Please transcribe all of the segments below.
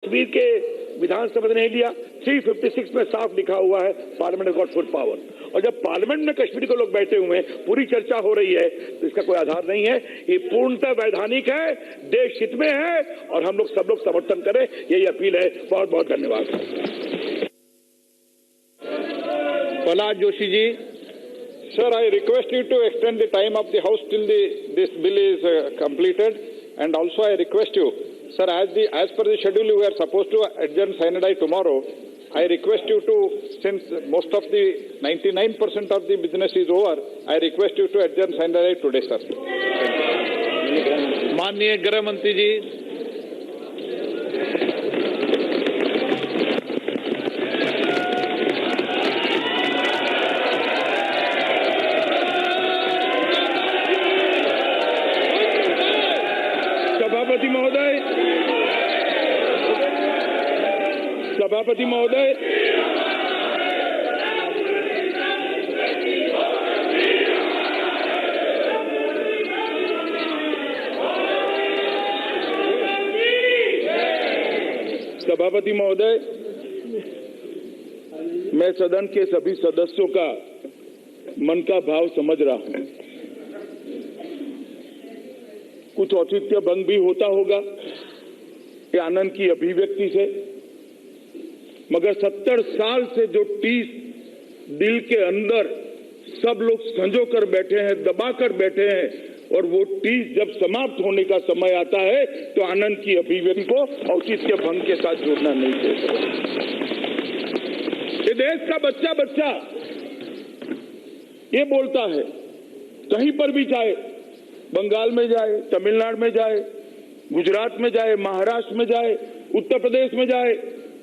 कश्मीर के विधानसभा ने नहीं लिया। 356 में साफ लिखा हुआ है पार्लियामेंट गॉट फुल पावर। और जब पार्लियामेंट में कश्मीर के लोग बैठे हुए हैं, पूरी चर्चा हो रही है, तो इसका कोई आधार नहीं है। ये पूर्णतः वैधानिक है, देश हित में है और हम लोग सब लोग समर्थन करें, यही अपील है। बहुत बहुत धन्यवाद। Prahlad Joshi ji. Sir, I request you to extend the time of the House till this bill is completed, and also I request you, sir, as per the schedule we are supposed to adjourn Sinodai tomorrow. I request you to, since most of the 99% of the business is over, I request you to adjourn Sinodai today, sir. माननीय गृह मंत्री जी। सभापति महोदय, सभापति महोदय, मैं सदन के सभी सदस्यों का मन का भाव समझ रहा हूं। कुछ औचित्य भंग भी होता होगा कि आनंद की अभिव्यक्ति से, मगर 70 साल से जो टीस दिल के अंदर सब लोग संजो कर बैठे हैं, दबा कर बैठे हैं, और वो टीस जब समाप्त होने का समय आता है तो आनंद की अभिव्यक्ति को औचित्य भंग के साथ जोड़ना नहीं चाहिए। ये देश का बच्चा बच्चा ये बोलता है, कहीं पर भी जाए, बंगाल में जाए, तमिलनाडु में जाए, गुजरात में जाए, महाराष्ट्र में जाए, उत्तर प्रदेश में जाए,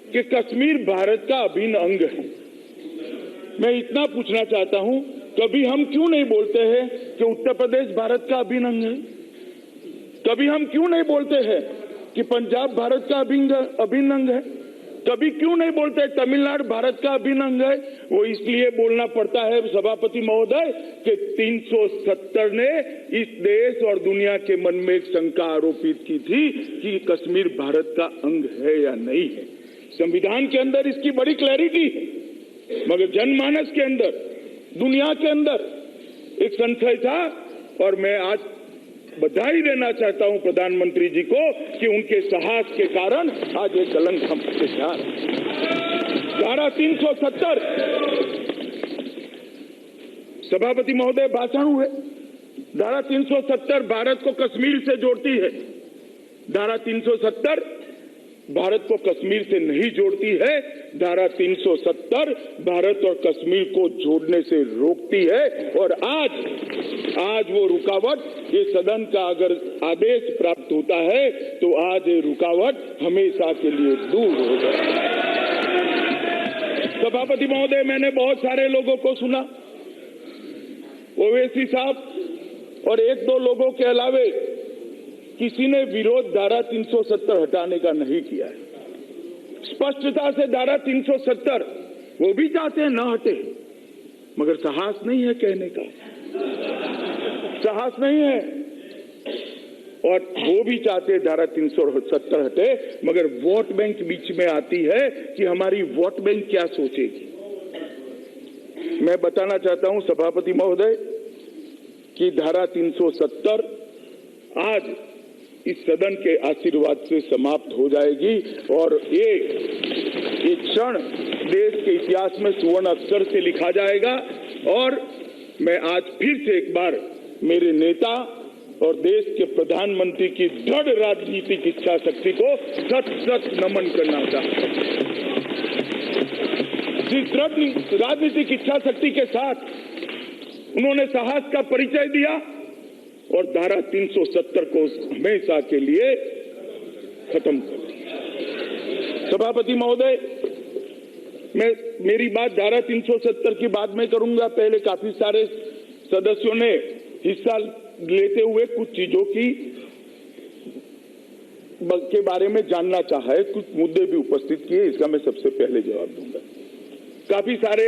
कि कश्मीर भारत का अभिन्न अंग है। मैं इतना पूछना चाहता हूं, कभी हम क्यों नहीं बोलते हैं कि उत्तर प्रदेश भारत का अभिन्न अंग है? कभी हम क्यों नहीं बोलते हैं कि पंजाब भारत का अभिन्न अंग है? कभी क्यों नहीं बोलते तमिलनाडु भारत का अभिन्न अंग है? वो इसलिए बोलना पड़ता है सभापति महोदय कि 370 ने इस देश और दुनिया के मन में एक शंका आरोपित की थी कि कश्मीर भारत का अंग है या नहीं है। संविधान के अंदर इसकी बड़ी क्लैरिटी है, मगर जनमानस के अंदर, दुनिया के अंदर एक संशय था। और मैं आज बधाई देना चाहता हूं प्रधानमंत्री जी को कि उनके साहस के कारण आज ये कलंक हम पे जा रहा है। धारा 370 सभापति महोदय भाषण हुए। धारा 370 भारत को कश्मीर से जोड़ती है। धारा 370 भारत को कश्मीर से नहीं जोड़ती है। धारा 370 भारत और कश्मीर को जोड़ने से रोकती है। और आज वो रुकावट, ये सदन का अगर आदेश प्राप्त होता है तो आज ये रुकावट हमेशा के लिए दूर हो जाएगी। सभापति महोदय, मैंने बहुत सारे लोगों को सुना, ओवैसी साहब और एक दो लोगों के अलावे किसी ने विरोध धारा 370 हटाने का नहीं किया है। स्पष्टता से धारा 370 वो भी चाहते हैं न हटे, मगर साहस नहीं है कहने का, साहस नहीं है। और वो भी चाहते हैं धारा 370 हटे, मगर वोट बैंक बीच में आती है कि हमारी वोट बैंक क्या सोचेगी। मैं बताना चाहता हूं सभापति महोदय कि धारा 370 आज इस सदन के आशीर्वाद से समाप्त हो जाएगी और ये क्षण देश के इतिहास में सुवर्ण अक्षर से लिखा जाएगा। और मैं आज फिर से एक बार मेरे नेता और देश के प्रधानमंत्री की दृढ़ राजनीतिक इच्छा शक्ति को सत नमन करना चाहता हूं। जिस दृढ़ राजनीतिक इच्छा शक्ति के साथ उन्होंने साहस का परिचय दिया और धारा 370 को हमेशा के लिए खत्म कर दिया। सभापति महोदय, मेरी बात धारा 370 की बाद में करूंगा। पहले काफी सारे सदस्यों ने हिस्सा लेते हुए कुछ चीजों के बारे में जानना चाहा है, कुछ मुद्दे भी उपस्थित किए, इसका मैं सबसे पहले जवाब दूंगा। काफी सारे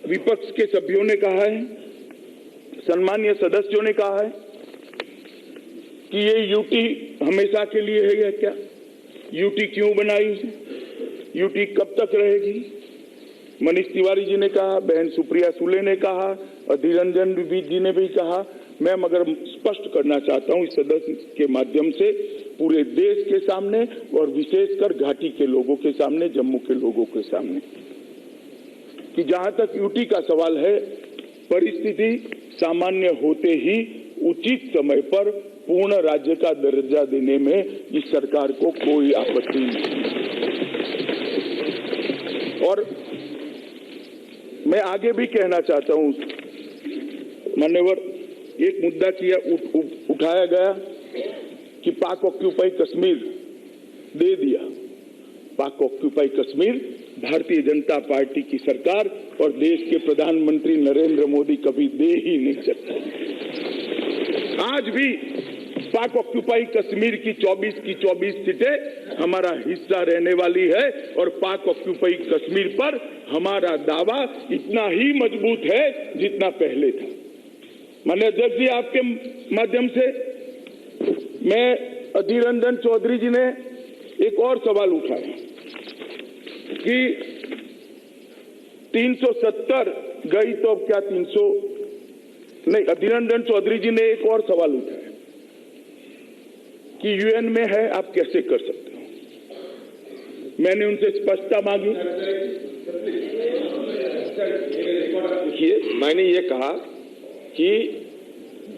विपक्ष के सभ्यों ने कहा है, सम्मानीय सदस्यों ने कहा है कि ये यूटी हमेशा के लिए है या क्या? यूटी क्यों बनाई, यूटी कब तक रहेगी। मनीष तिवारी जी ने कहा, बहन सुप्रिया सुले ने कहा, अधीर रंजन जी ने भी कहा। मैं मगर स्पष्ट करना चाहता हूं इस सदस्य के माध्यम से पूरे देश के सामने और विशेषकर घाटी के लोगों के सामने, जम्मू के लोगों के सामने, कि जहां तक यूटी का सवाल है, परिस्थिति सामान्य होते ही उचित समय पर पूर्ण राज्य का दर्जा देने में इस सरकार को कोई आपत्ति नहीं। और मैं आगे भी कहना चाहता हूं, मान्यवर, एक मुद्दा किया उठाया गया कि पाक ऑक्यूपाई कश्मीर दे दिया। पाक ऑक्यूपाई कश्मीर भारतीय जनता पार्टी की सरकार और देश के प्रधानमंत्री नरेंद्र मोदी कभी दे ही नहीं सकते। आज भी पाक ऑक्यूपाई कश्मीर की 24 सीटें हमारा हिस्सा रहने वाली है और पाक ऑक्यूपाई कश्मीर पर हमारा दावा इतना ही मजबूत है जितना पहले था। माननीय अध्यक्ष जी, आपके माध्यम से मैं, अधीर रंजन चौधरी जी ने एक और सवाल उठाया कि 370 गई तो अब क्या 300 नहीं। अधीर रंजन चौधरी जी ने एक और सवाल उठाया कि यूएन में है, आप कैसे कर सकते हो। मैंने उनसे स्पष्टता मांगी। देखिए, मैंने ये कहा कि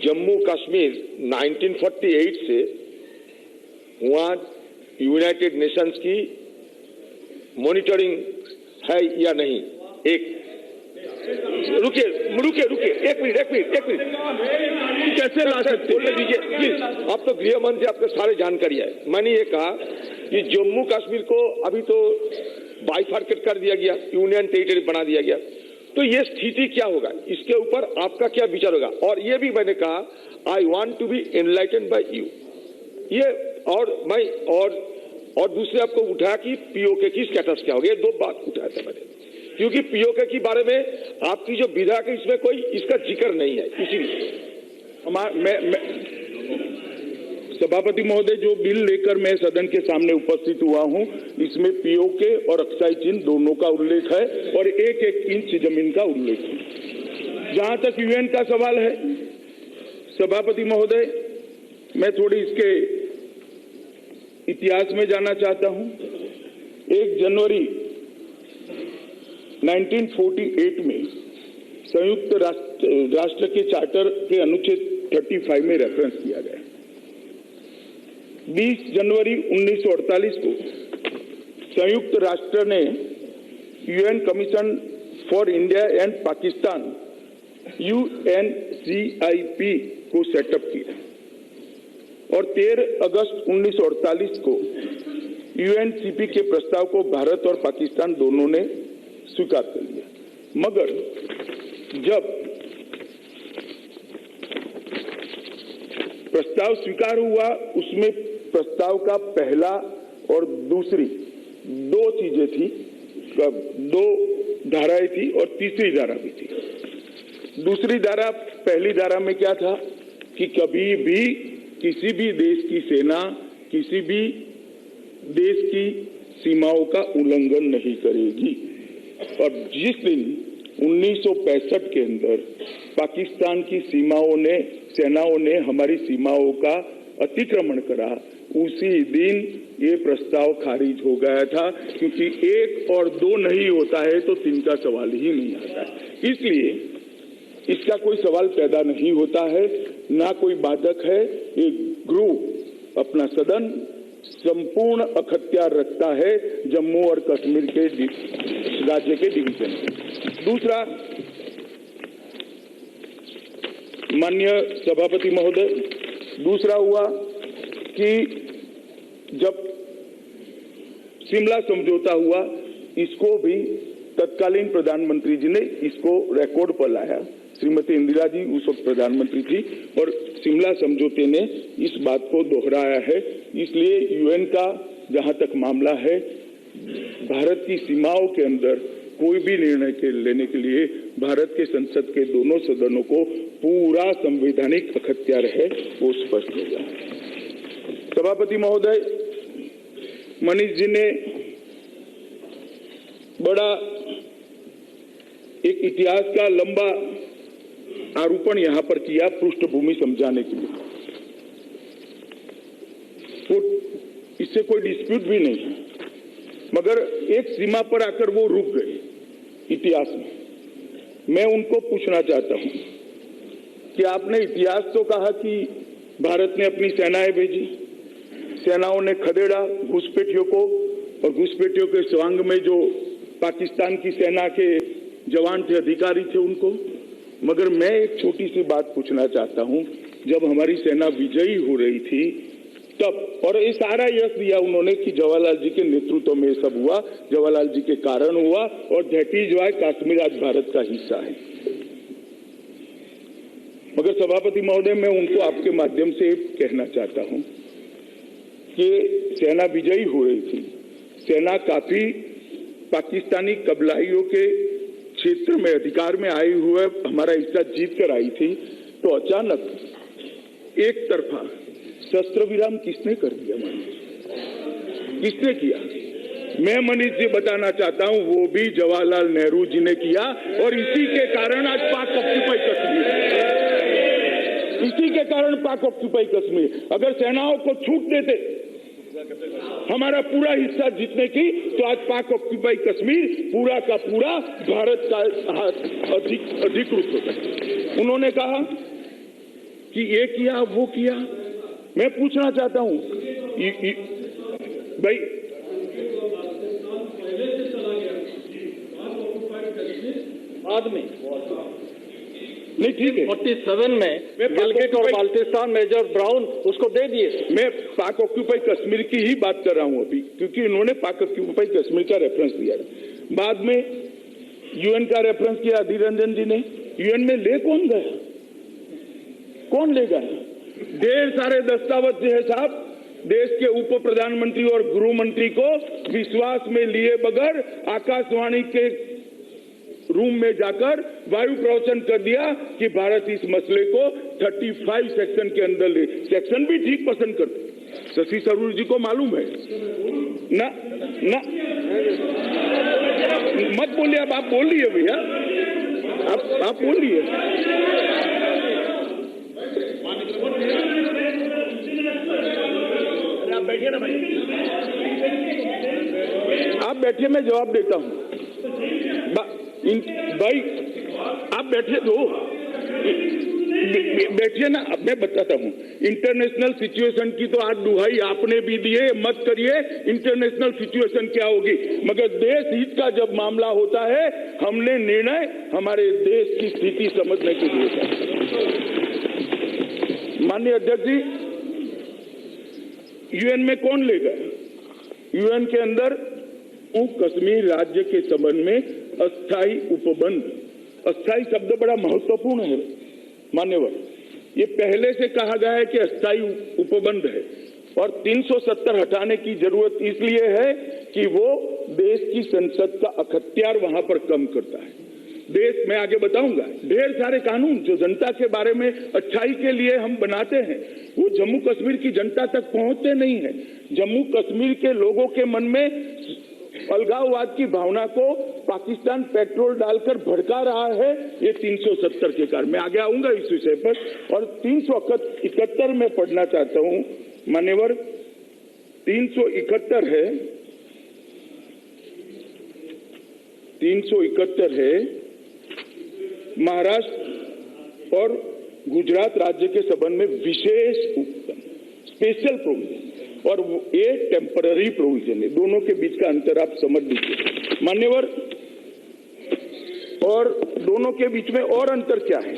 जम्मू कश्मीर 1948 से वहां यूनाइटेड नेशंस की मॉनिटरिंग है या नहीं। एक रुकिए एक मिनट कैसे ला सकते बोलने दीजिए प्लीज। आप तो गृह मंत्री, आपको सारे जानकारी है। मैंने ये कहा कि जम्मू कश्मीर को अभी तो बाइफर्केट कर दिया गया, यूनियन टेरिटरी बना दिया गया, तो ये स्थिति क्या होगा, इसके ऊपर आपका क्या विचार होगा। और ये भी मैंने कहा, I want to be enlightened by you. ये और दूसरे आपको उठाया कि पीओके की स्टेटस क्या होगा। ये दो बात उठाया था मैंने, क्योंकि पीओके के बारे में आपकी जो विधायक है इसमें कोई इसका जिक्र नहीं है। इसीलिए सभापति महोदय, जो बिल लेकर मैं सदन के सामने उपस्थित हुआ हूं, इसमें पीओके और अक्साई चिन्ह दोनों का उल्लेख है और 1-1 इंच जमीन का उल्लेख है। जहां तक यूएन का सवाल है, सभापति महोदय, मैं थोड़ी इसके इतिहास में जाना चाहता हूं। 1 जनवरी 1948 में संयुक्त राष्ट्र के चार्टर के अनुच्छेद 35 में रेफरेंस किया गया। 20 जनवरी 1948 को संयुक्त राष्ट्र ने UN commission for India and Pakistan UNCIP को सेटअप किया और 13 अगस्त 1948 को UNCP के प्रस्ताव को भारत और पाकिस्तान दोनों ने स्वीकार कर लिया। मगर जब प्रस्ताव स्वीकार हुआ, उसमें प्रस्ताव का पहला और दूसरी 2 चीजें थी, 2 धाराएं थी और तीसरी धारा भी थी। दूसरी धारा, पहली धारा में क्या था कि कभी भी किसी भी देश की सेना किसी भी देश की सीमाओं का उल्लंघन नहीं करेगी। और जिस दिन 1965 के अंदर पाकिस्तान की सेनाओं ने हमारी सीमाओं का अतिक्रमण करा, उसी दिन ये प्रस्ताव खारिज हो गया था, क्योंकि 1 और 2 नहीं होता है तो 3 का सवाल ही नहीं आता है। इसलिए इसका कोई सवाल पैदा नहीं होता है, ना कोई बाधक है। एक ग्रुप अपना सदन संपूर्ण अखत्यार रखता है जम्मू और कश्मीर के राज्य के डिवीजन में। दूसरा, माननीय सभापति महोदय, दूसरा हुआ कि जब शिमला समझौता हुआ, इसको भी तत्कालीन प्रधानमंत्री जी ने इसको रिकॉर्ड पर लाया। श्रीमती इंदिरा जी उस वक्त प्रधानमंत्री थी और शिमला समझौते ने इस बात को दोहराया है। इसलिए यूएन का जहां तक मामला है, भारत की सीमाओं के अंदर कोई भी निर्णय लेने के लिए भारत के संसद के दोनों सदनों को पूरा संवैधानिक अखत्यार है, वो स्पष्ट हो गया। सभापति महोदय, मनीष जी ने बड़ा एक इतिहास का लंबा आरोपण यहां पर किया पृष्ठभूमि समझाने के लिए। तो इससे कोई डिस्प्यूट भी नहीं है, मगर एक सीमा पर आकर वो रुक गए इतिहास में। मैं उनको पूछना चाहता हूं कि आपने इतिहास तो कहा कि भारत ने अपनी सेनाएं भेजी, सेनाओं ने खदेड़ा घुसपैठियों को, और घुसपैठियों के स्वांग में जो पाकिस्तान की सेना के जवान थे, अधिकारी थे उनको। मगर मैं एक छोटी सी बात पूछना चाहता हूं, जब हमारी सेना विजयी हो रही थी तब, और ये सारा यश दिया उन्होंने कि जवाहरलाल जी के नेतृत्व में सब हुआ, जवाहरलाल जी के कारण हुआ, और दैट इज व्हाई कश्मीर आज भारत का हिस्सा है। मगर सभापति महोदय, मैं उनको आपके माध्यम से कहना चाहता हूं कि सेना विजयी हो रही थी, सेना काफी पाकिस्तानी कबलाइयों के क्षेत्र में अधिकार में आए हुए हमारा हिस्सा जीत कर आई थी, तो अचानक एक तरफा शस्त्र विराम किसने कर दिया? किसने किया? मैं मनीष जी बताना चाहता हूं, वो भी जवाहरलाल नेहरू जी ने किया, और इसी के कारण आज पाक ऑक्यूपाई कश्मीर, इसी के कारण पाक ऑक्यूपाई कश्मीर। अगर सेनाओं को छूट देते हमारा पूरा हिस्सा जीतने की, तो आज पाक ऑक्यूपाई कश्मीर पूरा का पूरा भारत का अधिकृत होता। उन्होंने कहा कि ये किया वो किया। मैं पूछना चाहता हूं भाई, बाद में नहीं ठीक है, 47 में गिलगिट और बाल्टिस्तान मेजर ब्राउन उसको दे दिए। मैं पाक ऑक्यूपाई कश्मीर की ही बात कर रहा हूं अभी, क्योंकि इन्होंने पाक ऑक्यूपाई कश्मीर का रेफरेंस दिया। बाद में यूएन का रेफरेंस किया अधीर रंजन जी ने। यूएन में ले कौन गया? कौन ले गया? ढेर सारे दस्तावेज है साहब, देश के उप प्रधानमंत्री और गृह मंत्री को विश्वास में लिए बगैर आकाशवाणी के रूम में जाकर वायु प्रवचन कर दिया कि भारत इस मसले को 35 सेक्शन के अंदर ले। सेक्शन भी ठीक पसंद करते, शशि थरूर जी को मालूम है ना? ना मत बोलिए, अब आप बोलिए भैया, आप बोलिए। आप बैठिए ना भाई, आप बैठिए, मैं जवाब देता हूं। भाई आप बैठिए, दो बैठिए ना, अब मैं बताता हूं। इंटरनेशनल सिचुएशन की तो आज दुहाई आपने भी दिए, मत करिए इंटरनेशनल सिचुएशन क्या होगी, मगर देश हित का जब मामला होता है, हमने निर्णय हमारे देश की स्थिति समझने के लिए किया। माननीय अध्यक्ष जी, यूएन में कौन ले गया? यूएन के अंदर कश्मीर राज्य के संबंध में अस्थायी उपबंध, अस्थायी शब्द बड़ा महत्वपूर्ण है मान्यवर। ये पहले से कहा गया है कि अस्थायी उपबंध है, और 370 हटाने की जरूरत इसलिए है कि वो देश की संसद का अख्तियार वहां पर कम करता है। देश, मैं आगे बताऊंगा, ढेर सारे कानून जो जनता के बारे में अच्छाई के लिए हम बनाते हैं, वो जम्मू कश्मीर की जनता तक पहुंचते नहीं है। जम्मू कश्मीर के लोगों के मन में अलगाववाद की भावना को पाकिस्तान पेट्रोल डालकर भड़का रहा है, ये 370 के कारण। मैं आगे आऊंगा इस विषय पर। और 371 में पढ़ना चाहता हूं मान्यवर, 371 है, 371 है, महाराष्ट्र और गुजरात राज्य के संबंध में विशेष स्पेशल प्रोविजन, और ये टेम्पररी प्रोविजन है। दोनों के बीच का अंतर आप समझ लीजिए मान्यवर। और दोनों के बीच में और अंतर क्या है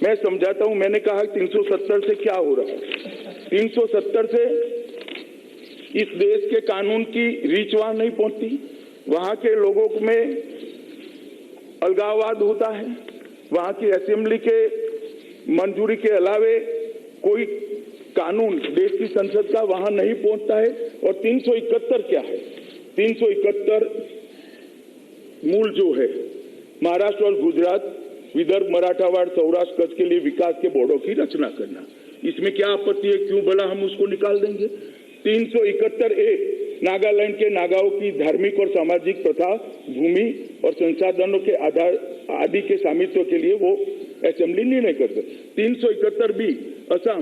मैं समझाता हूं। मैंने कहा 370 से क्या हो रहा है। 370 से इस देश के कानून की रीच वहां नहीं पहुंचती, वहां के लोगों में अलगाववाद होता है, वहां की असेंबली के मंजूरी के अलावे कोई कानून देश की संसद का वहां नहीं पहुंचता है। और 371 क्या है? 371 मूल जो है महाराष्ट्र और गुजरात, विदर्भ, मराठावाड़, सौराष्ट्र, कच्छ के लिए विकास के बोर्डों की रचना करना। इसमें क्या आपत्ति है? क्यों भला हम उसको निकाल देंगे? 371A नागालैंड के नागाओं की धार्मिक और सामाजिक प्रथा, भूमि और संसाधनों के आधार आदि के स्वामित्व के लिए वो असेंबली निर्णय कर सकते। 371 बी असम,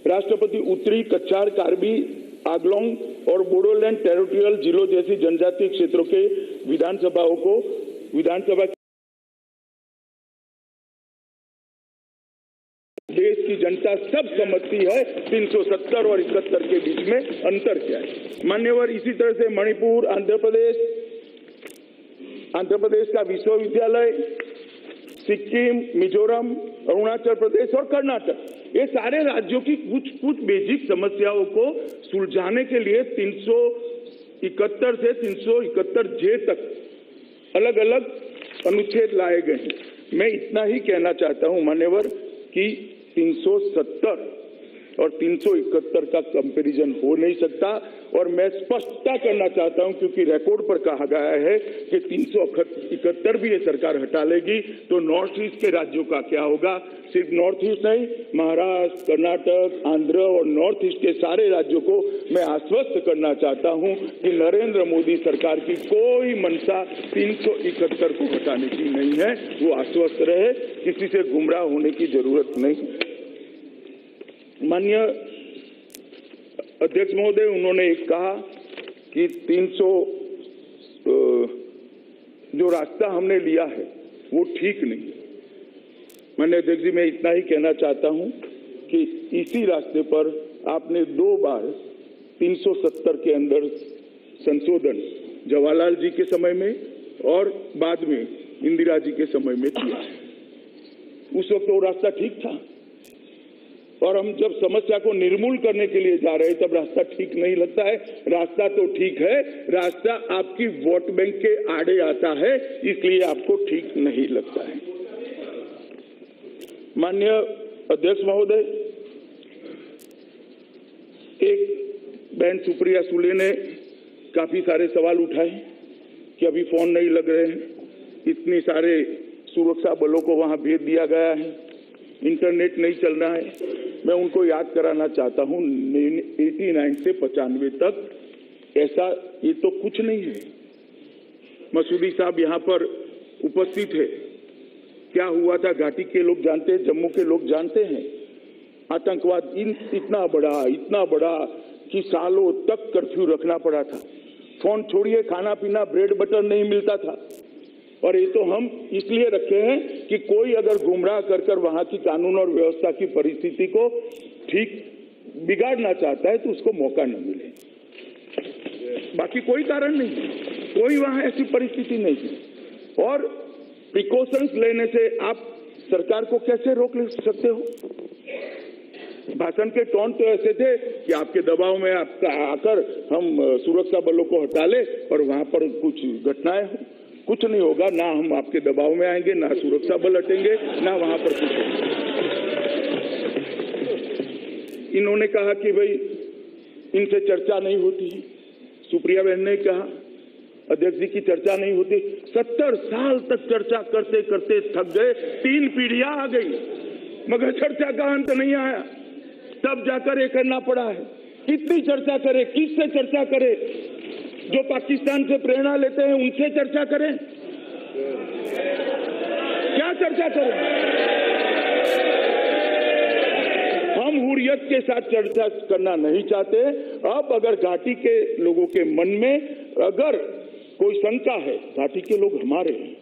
राष्ट्रपति उत्तरी कच्छार, कार्बी, आंगलोंग और बोडोलैंड टेरिटोरियल जिलों जैसी जनजातीय क्षेत्रों के विधानसभाओं को विधानसभा देश की जनता सब समझती है 370 और 71 के बीच में अंतर क्या है। मान्यवर, इसी तरह से मणिपुर, आंध्र प्रदेश का विश्वविद्यालय, सिक्किम, मिजोरम, अरुणाचल प्रदेश और कर्नाटक, ये सारे राज्यों की कुछ बेसिक समस्याओं को सुलझाने के लिए 371 से 371 जे तक अलग अलग अनुच्छेद लाए गए हैं। मैं इतना ही कहना चाहता हूं मान्यवर कि 370 और 371 का कंपैरिजन हो नहीं सकता, और मैं स्पष्टता करना चाहता हूं क्योंकि रिकॉर्ड पर कहा गया है कि 371 भी ये सरकार हटा लेगी तो नॉर्थ ईस्ट के राज्यों का क्या होगा। सिर्फ नॉर्थ ईस्ट नहीं, महाराष्ट्र, कर्नाटक, आंध्र और नॉर्थ ईस्ट के सारे राज्यों को मैं आश्वस्त करना चाहता हूं कि नरेंद्र मोदी सरकार की कोई मंशा 371 को हटाने की नहीं है। वो आश्वस्त रहे, किसी से गुमराह होने की जरूरत नहीं। माननीय अध्यक्ष महोदय, उन्होंने एक कहा कि 300 जो रास्ता हमने लिया है वो ठीक नहीं है। माननीय अध्यक्ष जी, मैं इतना ही कहना चाहता हूं कि इसी रास्ते पर आपने 2 बार 370 के अंदर संशोधन जवाहरलाल जी के समय में और बाद में इंदिरा जी के समय में किया। उस वक्त वो रास्ता ठीक था, और हम जब समस्या को निर्मूल करने के लिए जा रहे हैं तब रास्ता ठीक नहीं लगता है। रास्ता तो ठीक है, रास्ता आपकी वोट बैंक के आड़े आता है, इसलिए आपको ठीक नहीं लगता है। माननीय अध्यक्ष महोदय, एक बहन सुप्रिया सुले ने काफी सारे सवाल उठाए कि अभी फोन नहीं लग रहे हैं, इतनी सारे सुरक्षा बलों को वहां भेज दिया गया है, इंटरनेट नहीं चल रहा है। मैं उनको याद कराना चाहता हूं 89 से 95 तक ऐसा ये तो कुछ नहीं है। मसूदी साहब यहाँ पर उपस्थित है, क्या हुआ था घाटी के लोग जानते हैं, जम्मू के लोग जानते हैं। आतंकवाद इतना बड़ा कि सालों तक कर्फ्यू रखना पड़ा था। फोन छोड़िए, खाना पीना, ब्रेड बटर नहीं मिलता था। और ये तो हम इसलिए रखे हैं कि कोई अगर गुमराह कर वहां की कानून और व्यवस्था की परिस्थिति को ठीक बिगाड़ना चाहता है तो उसको मौका न मिले, बाकी कोई कारण नहीं है, कोई वहां ऐसी परिस्थिति नहीं है। और प्रिकॉशंस लेने से आप सरकार को कैसे रोक सकते हो? भाषण के टोन तो ऐसे थे कि आपके दबाव में आपका आकर हम सुरक्षा बलों को हटा ले और वहां पर कुछ घटनाएं हो। कुछ नहीं होगा, ना हम आपके दबाव में आएंगे, ना सुरक्षा बल हटेंगे, ना वहां पर कुछ होगा। इन्होंने कहा कि भाई इनसे चर्चा नहीं होती, सुप्रिया बहन ने कहा अध्यक्ष जी की चर्चा नहीं होती। 70 साल तक चर्चा करते करते थक गए, 3 पीढ़ियां आ गई मगर चर्चा का अंत नहीं आया, तब जाकर ये करना पड़ा है। कितनी चर्चा करे, किससे चर्चा करे? जो पाकिस्तान से प्रेरणा लेते हैं उनसे चर्चा करें, क्या चर्चा करें? हम हुर्रियत के साथ चर्चा करना नहीं चाहते। अब अगर घाटी के लोगों के मन में अगर कोई शंका है, घाटी के लोग हमारे हैं,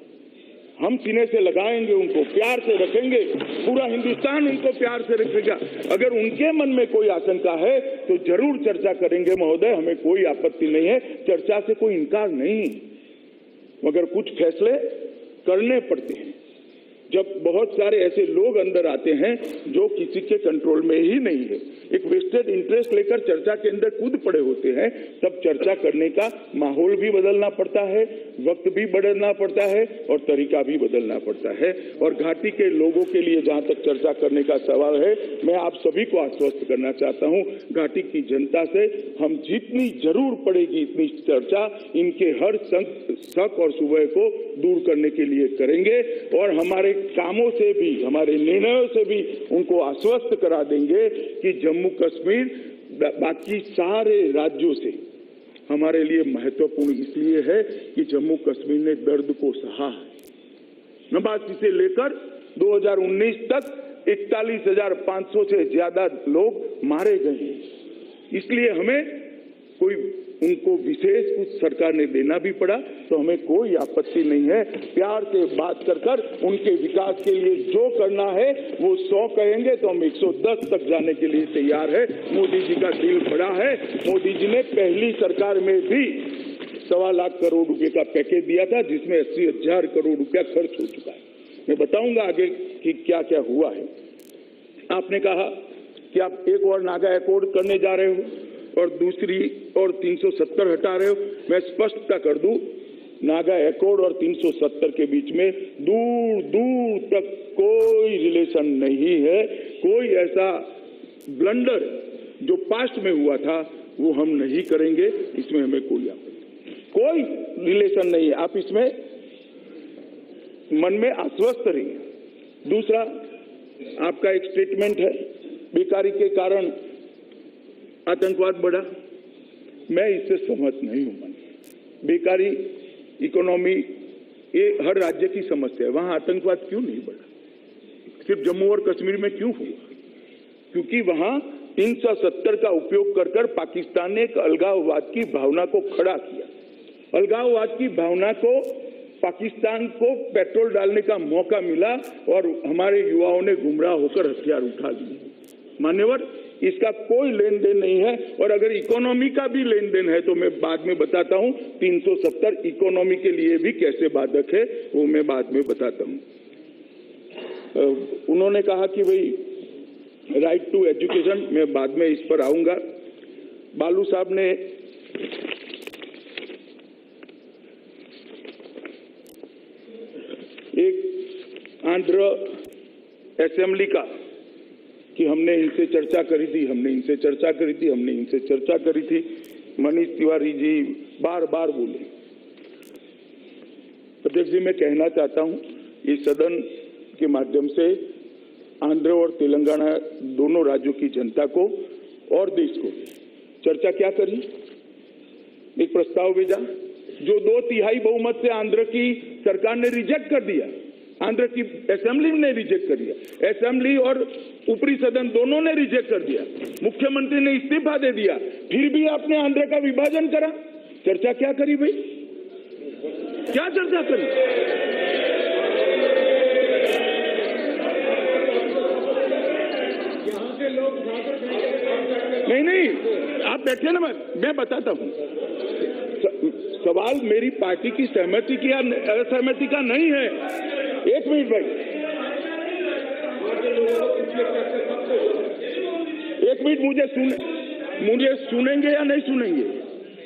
हम सीने से लगाएंगे, उनको प्यार से रखेंगे, पूरा हिंदुस्तान उनको प्यार से रखेगा। अगर उनके मन में कोई आशंका है तो जरूर चर्चा करेंगे महोदय, हमें कोई आपत्ति नहीं है, चर्चा से कोई इनकार नहीं, मगर कुछ फैसले करने पड़ते हैं। जब बहुत सारे ऐसे लोग अंदर आते हैं जो किसी के कंट्रोल में ही नहीं है, एक वेस्टेड इंटरेस्ट लेकर चर्चा के अंदर कूद पड़े होते हैं, तब चर्चा करने का माहौल भी बदलना पड़ता है, वक्त भी बदलना पड़ता है और तरीका भी बदलना पड़ता है। और घाटी के लोगों के लिए जहां तक चर्चा करने का सवाल है, मैं आप सभी को आश्वस्त करना चाहता हूं, घाटी की जनता से हम जितनी जरूर पड़ेगी इतनी चर्चा इनके हर शक और शुबह को दूर करने के लिए करेंगे और हमारे कामों से भी, हमारे निर्णयों से भी उनको आश्वस्त करा देंगे कि जम्मू कश्मीर बाकी सारे राज्यों से हमारे लिए महत्वपूर्ण इसलिए है कि जम्मू कश्मीर ने दर्द को सहा है। नवासी से लेकर 2019 तक 41,500 से ज्यादा लोग मारे गए हैं। इसलिए हमें कोई उनको विशेष कुछ सरकार ने देना भी पड़ा तो हमें कोई आपत्ति नहीं है। प्यार से बात कर उनके विकास के लिए जो करना है वो 100 कहेंगे तो हम 110 तक जाने के लिए तैयार है। मोदी जी का दिल बड़ा है। मोदी जी ने पहली सरकार में भी 1.25 लाख करोड़ रुपए का पैकेज दिया था, जिसमें 80,000 करोड़ रुपया खर्च हो चुका है। मैं बताऊंगा आगे कि क्या क्या हुआ है। आपने कहा कि आप एक और नागा अकॉर्ड करने जा रहे हो और दूसरी और 370 हटा रहे हो। मैं स्पष्टता कर दूं, नागा अकॉर्ड और 370 के बीच में दूर दूर तक कोई रिलेशन नहीं है। कोई ऐसा ब्लंडर जो पास्ट में हुआ था वो हम नहीं करेंगे, इसमें हमें कोई रिलेशन नहीं है। आप इसमें मन में आश्वस्त रहिए। दूसरा, आपका एक स्टेटमेंट है बेकारी के कारण आतंकवाद बढ़ा। मैं इससे सहमत नहीं हूं। बेकारी, इकोनॉमी, ये हर राज्य की समस्या है। वहां आतंकवाद क्यों नहीं बढ़ा? सिर्फ जम्मू और कश्मीर में क्यों हुआ? क्योंकि वहां 370 का उपयोग कर पाकिस्तान ने एक अलगाववाद की भावना को खड़ा किया। अलगाववाद की भावना को पाकिस्तान को पेट्रोल डालने का मौका मिला और हमारे युवाओं ने गुमराह होकर हथियार उठा लिए। मान्यवर, इसका कोई लेन देन नहीं है। और अगर इकोनॉमी का भी लेन देन है तो मैं बाद में बताता हूं। 370 इकोनॉमी के लिए भी कैसे बाधक है वो मैं बाद में बताता हूं। उन्होंने कहा कि भाई राइट टू एजुकेशन, मैं बाद में इस पर आऊंगा। बालू साहब ने एक आंध्र असेंबली का कि हमने इनसे चर्चा करी थी, हमने इनसे चर्चा करी थी, हमने इनसे चर्चा करी थी। मनीष तिवारी जी बार बार बोले। अध्यक्ष जी, मैं कहना चाहता हूं इस सदन के माध्यम से आंध्र और तेलंगाना दोनों राज्यों की जनता को और देश को चर्चा क्या करी। एक प्रस्ताव भेजा जो 2/3 बहुमत से आंध्र की सरकार ने रिजेक्ट कर दिया। आंध्र की असेंबली ने रिजेक्ट कर दिया। असेंबली और ऊपरी सदन दोनों ने रिजेक्ट कर दिया। मुख्यमंत्री ने इस्तीफा दे दिया। फिर भी आपने आंध्र का विभाजन करा। चर्चा क्या करी भाई? क्या चर्चा करी? नहीं, आप बैठे ना, मैं बताता हूं। सवाल मेरी पार्टी की सहमति की या असहमति का नहीं है। एक मिनट भाई, एक मिनट, मुझे सुनेंगे या नहीं सुनेंगे?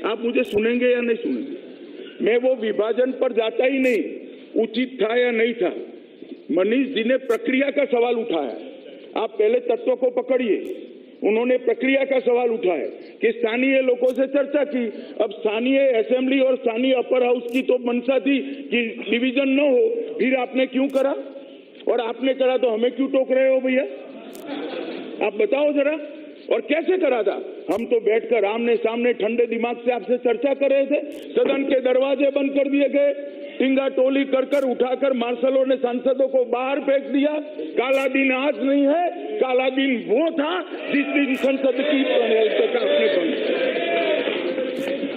आप मुझे सुनेंगे या नहीं सुनेंगे? मैं वो विभाजन पर जाता ही नहीं, उचित था या नहीं था। मनीष जी ने प्रक्रिया का सवाल उठाया। आप पहले तत्व को पकड़िए। उन्होंने प्रक्रिया का सवाल उठाया कि स्थानीय लोगों से चर्चा की। अब स्थानीय असेंबली और स्थानीय अपर हाउस की तो मंशा थी कि डिवीजन न हो, फिर आपने क्यों करा? और आपने करा तो हमें क्यों टोक रहे हो भैया? आप बताओ जरा। और कैसे करा था? हम तो बैठकर आमने सामने ठंडे दिमाग से आपसे चर्चा कर रहे थे। सदन के दरवाजे बंद कर दिए गए। टिंगा टोली कर उठाकर मार्शलों ने सांसदों को बाहर फेंक दिया। काला दिन आज नहीं है, काला दिन वो था जिस दिन संसद की प्रणयता आपने बंद।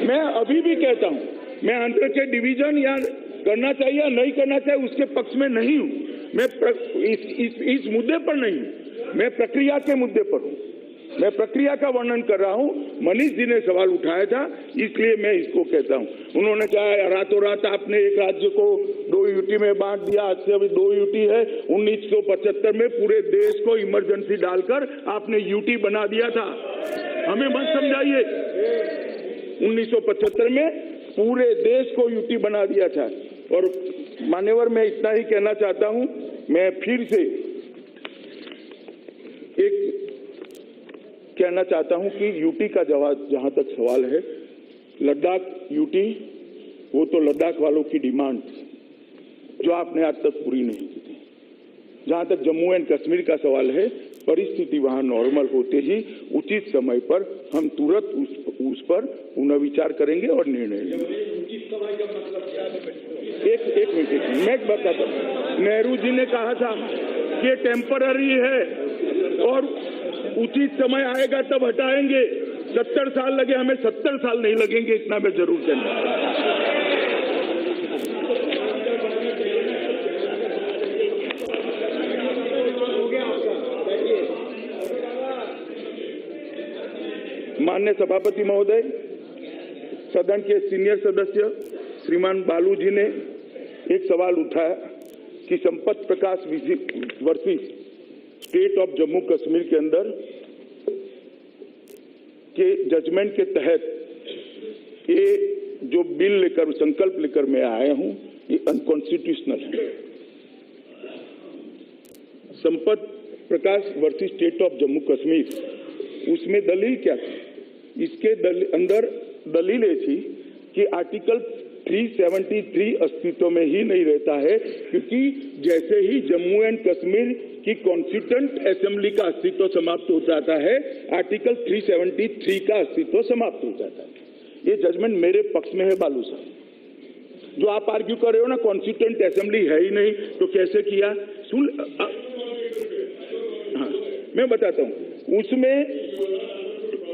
मैं अभी भी कहता हूं, मैं आंध्र के डिवीजन या करना चाहिए या नहीं करना चाहिए उसके पक्ष में नहीं हूं। मैं इस मुद्दे पर नहीं हूं, मैं प्रक्रिया के मुद्दे पर हूं। मैं प्रक्रिया का वर्णन कर रहा हूं। मनीष जी ने सवाल उठाया था, इसलिए मैं इसको कहता हूं। उन्होंने कहा रातों रात आपने एक राज्य को 2 यूटी में बांट दिया। आज से अभी 2 यूटी है। 1975 में पूरे देश को इमरजेंसी डालकर आपने यूटी बना दिया था। हमें मत समझाइए। 1975 में पूरे देश को यूटी बना दिया था। और मान्यवर, मैं इतना ही कहना चाहता हूं। मैं फिर से एक कहना चाहता हूं कि यूटी का जवाब, जहां तक सवाल है, लद्दाख यूटी, वो तो लद्दाख वालों की डिमांड थी जो आपने आज तक पूरी नहीं की थी। जहां तक जम्मू एंड कश्मीर का सवाल है, परिस्थिति वहां नॉर्मल होते ही उचित समय पर हम तुरंत उस पर पुनर्विचार करेंगे और निर्णय लेंगे। एक मिनट मैं बताता हूँ। नेहरू जी ने कहा था कि ये टेम्पररी है और उचित समय आएगा तब हटाएंगे। 70 साल लगे, हमें 70 साल नहीं लगेंगे, इतना मैं जरूर कहना। माननीय सभापति महोदय, सदन के सीनियर सदस्य श्रीमान बालू जी ने एक सवाल उठाया कि Sampat Prakash versus state of Jammu Kashmir के अंदर के जजमेंट के तहत ये जो बिल लेकर संकल्प लेकर मैं आया हूं ये अनकॉन्स्टिट्यूशनल है। Sampat Prakash versus state of Jammu Kashmir, उसमें दलील क्या थी? इसके अंदर दलील ये थी कि आर्टिकल 373 अस्तित्व में ही नहीं रहता है, क्योंकि जैसे ही जम्मू एंड कश्मीर की कॉन्स्टिट्यूएंट असेंबली का अस्तित्व समाप्त हो जाता है, आर्टिकल 373 का अस्तित्व समाप्त हो जाता है। ये जजमेंट मेरे पक्ष में है बालू साहब। जो आप आर्ग्यू कर रहे हो ना, कॉन्स्टिट्यूएंट असेंबली है ही नहीं तो कैसे किया? हाँ, मैं बताता हूँ।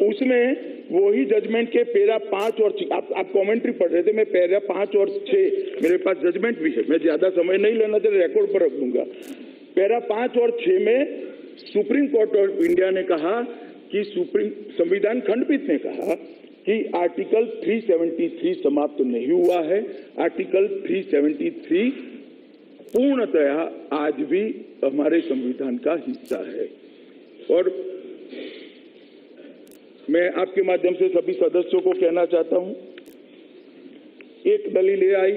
उसमें वही जजमेंट के पैरा 5 और 6, आप कमेंट्री पढ़ रहे थे, मैं पैरा 5 और 6 मेरे पास जजमेंट भी है, मैं ज्यादा समय नहीं लेना चाहिए, रिकॉर्ड पर रख दूंगा। पैरा 5 और 6 में सुप्रीम कोर्ट ऑफ इंडिया ने कहा कि संविधान खंडपीठ ने कहा कि आर्टिकल 373 समाप्त नहीं हुआ है। आर्टिकल 373 पूर्णतया आज भी हमारे संविधान का हिस्सा है। और मैं आपके माध्यम से सभी सदस्यों को कहना चाहता हूं, एक दलील ये आई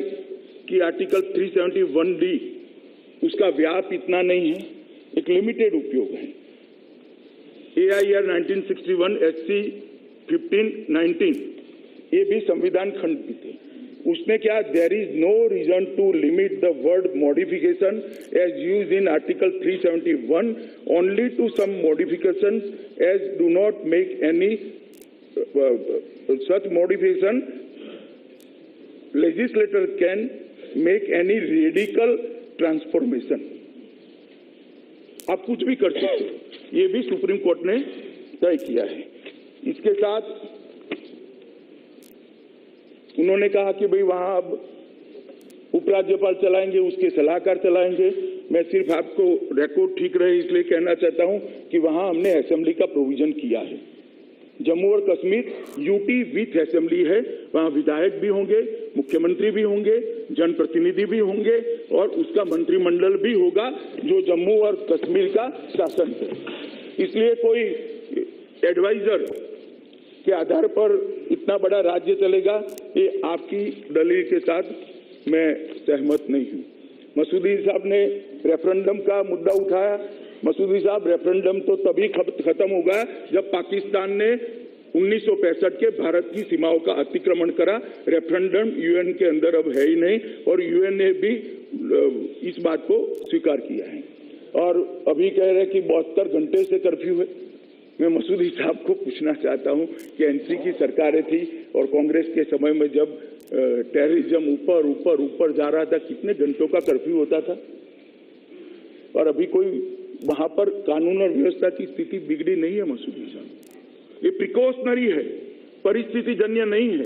कि आर्टिकल 371D उसका व्याप इतना नहीं है, एक लिमिटेड उपयोग है। AIR 1961 SC 1519 ये भी संविधान खंड थे। उसने क्या, there is no reason to limit the word modification as used in article 371 only to some modification as do not make any such modification legislator can make any radical transformation। आप कुछ भी कर सकते हो, ये भी सुप्रीम कोर्ट ने तय किया है। इसके साथ उन्होंने कहा कि भाई वहां अब उपराज्यपाल चलाएंगे, उसके सलाहकार चलाएंगे। मैं सिर्फ आपको रिकॉर्ड ठीक रहे इसलिए कहना चाहता हूं कि वहां हमने असेंबली का प्रोविजन किया है। जम्मू और कश्मीर यूटी विथ असेंबली है, वहां विधायक भी होंगे, मुख्यमंत्री भी होंगे, जनप्रतिनिधि भी होंगे और उसका मंत्रिमंडल भी होगा जो जम्मू और कश्मीर का शासन है। इसलिए कोई एडवाइजर के आधार पर इतना बड़ा राज्य चलेगा, ये आपकी दलील के साथ मैं सहमत नहीं हूं। मसूदी साहब ने रेफरेंडम का मुद्दा उठाया। मसूदी साहब, रेफरेंडम तो तभी खत्म होगा जब पाकिस्तान ने 1965 के भारत की सीमाओं का अतिक्रमण करा। रेफरेंडम यूएन के अंदर अब है ही नहीं और यूएन ने भी इस बात को स्वीकार किया है। और अभी कह रहे कि 72 घंटे से कर्फ्यू है। मैं मसूदी साहब को पूछना चाहता हूं कि एनसी की सरकारें थी और कांग्रेस के समय में जब टेररिज्म ऊपर ऊपर ऊपर जा रहा था, कितने घंटों का कर्फ्यू होता था? और अभी कोई वहां पर कानून और व्यवस्था की स्थिति बिगड़ी नहीं है मसूदी साहब। ये प्रिकॉशनरी है, परिस्थिति जन्य नहीं है।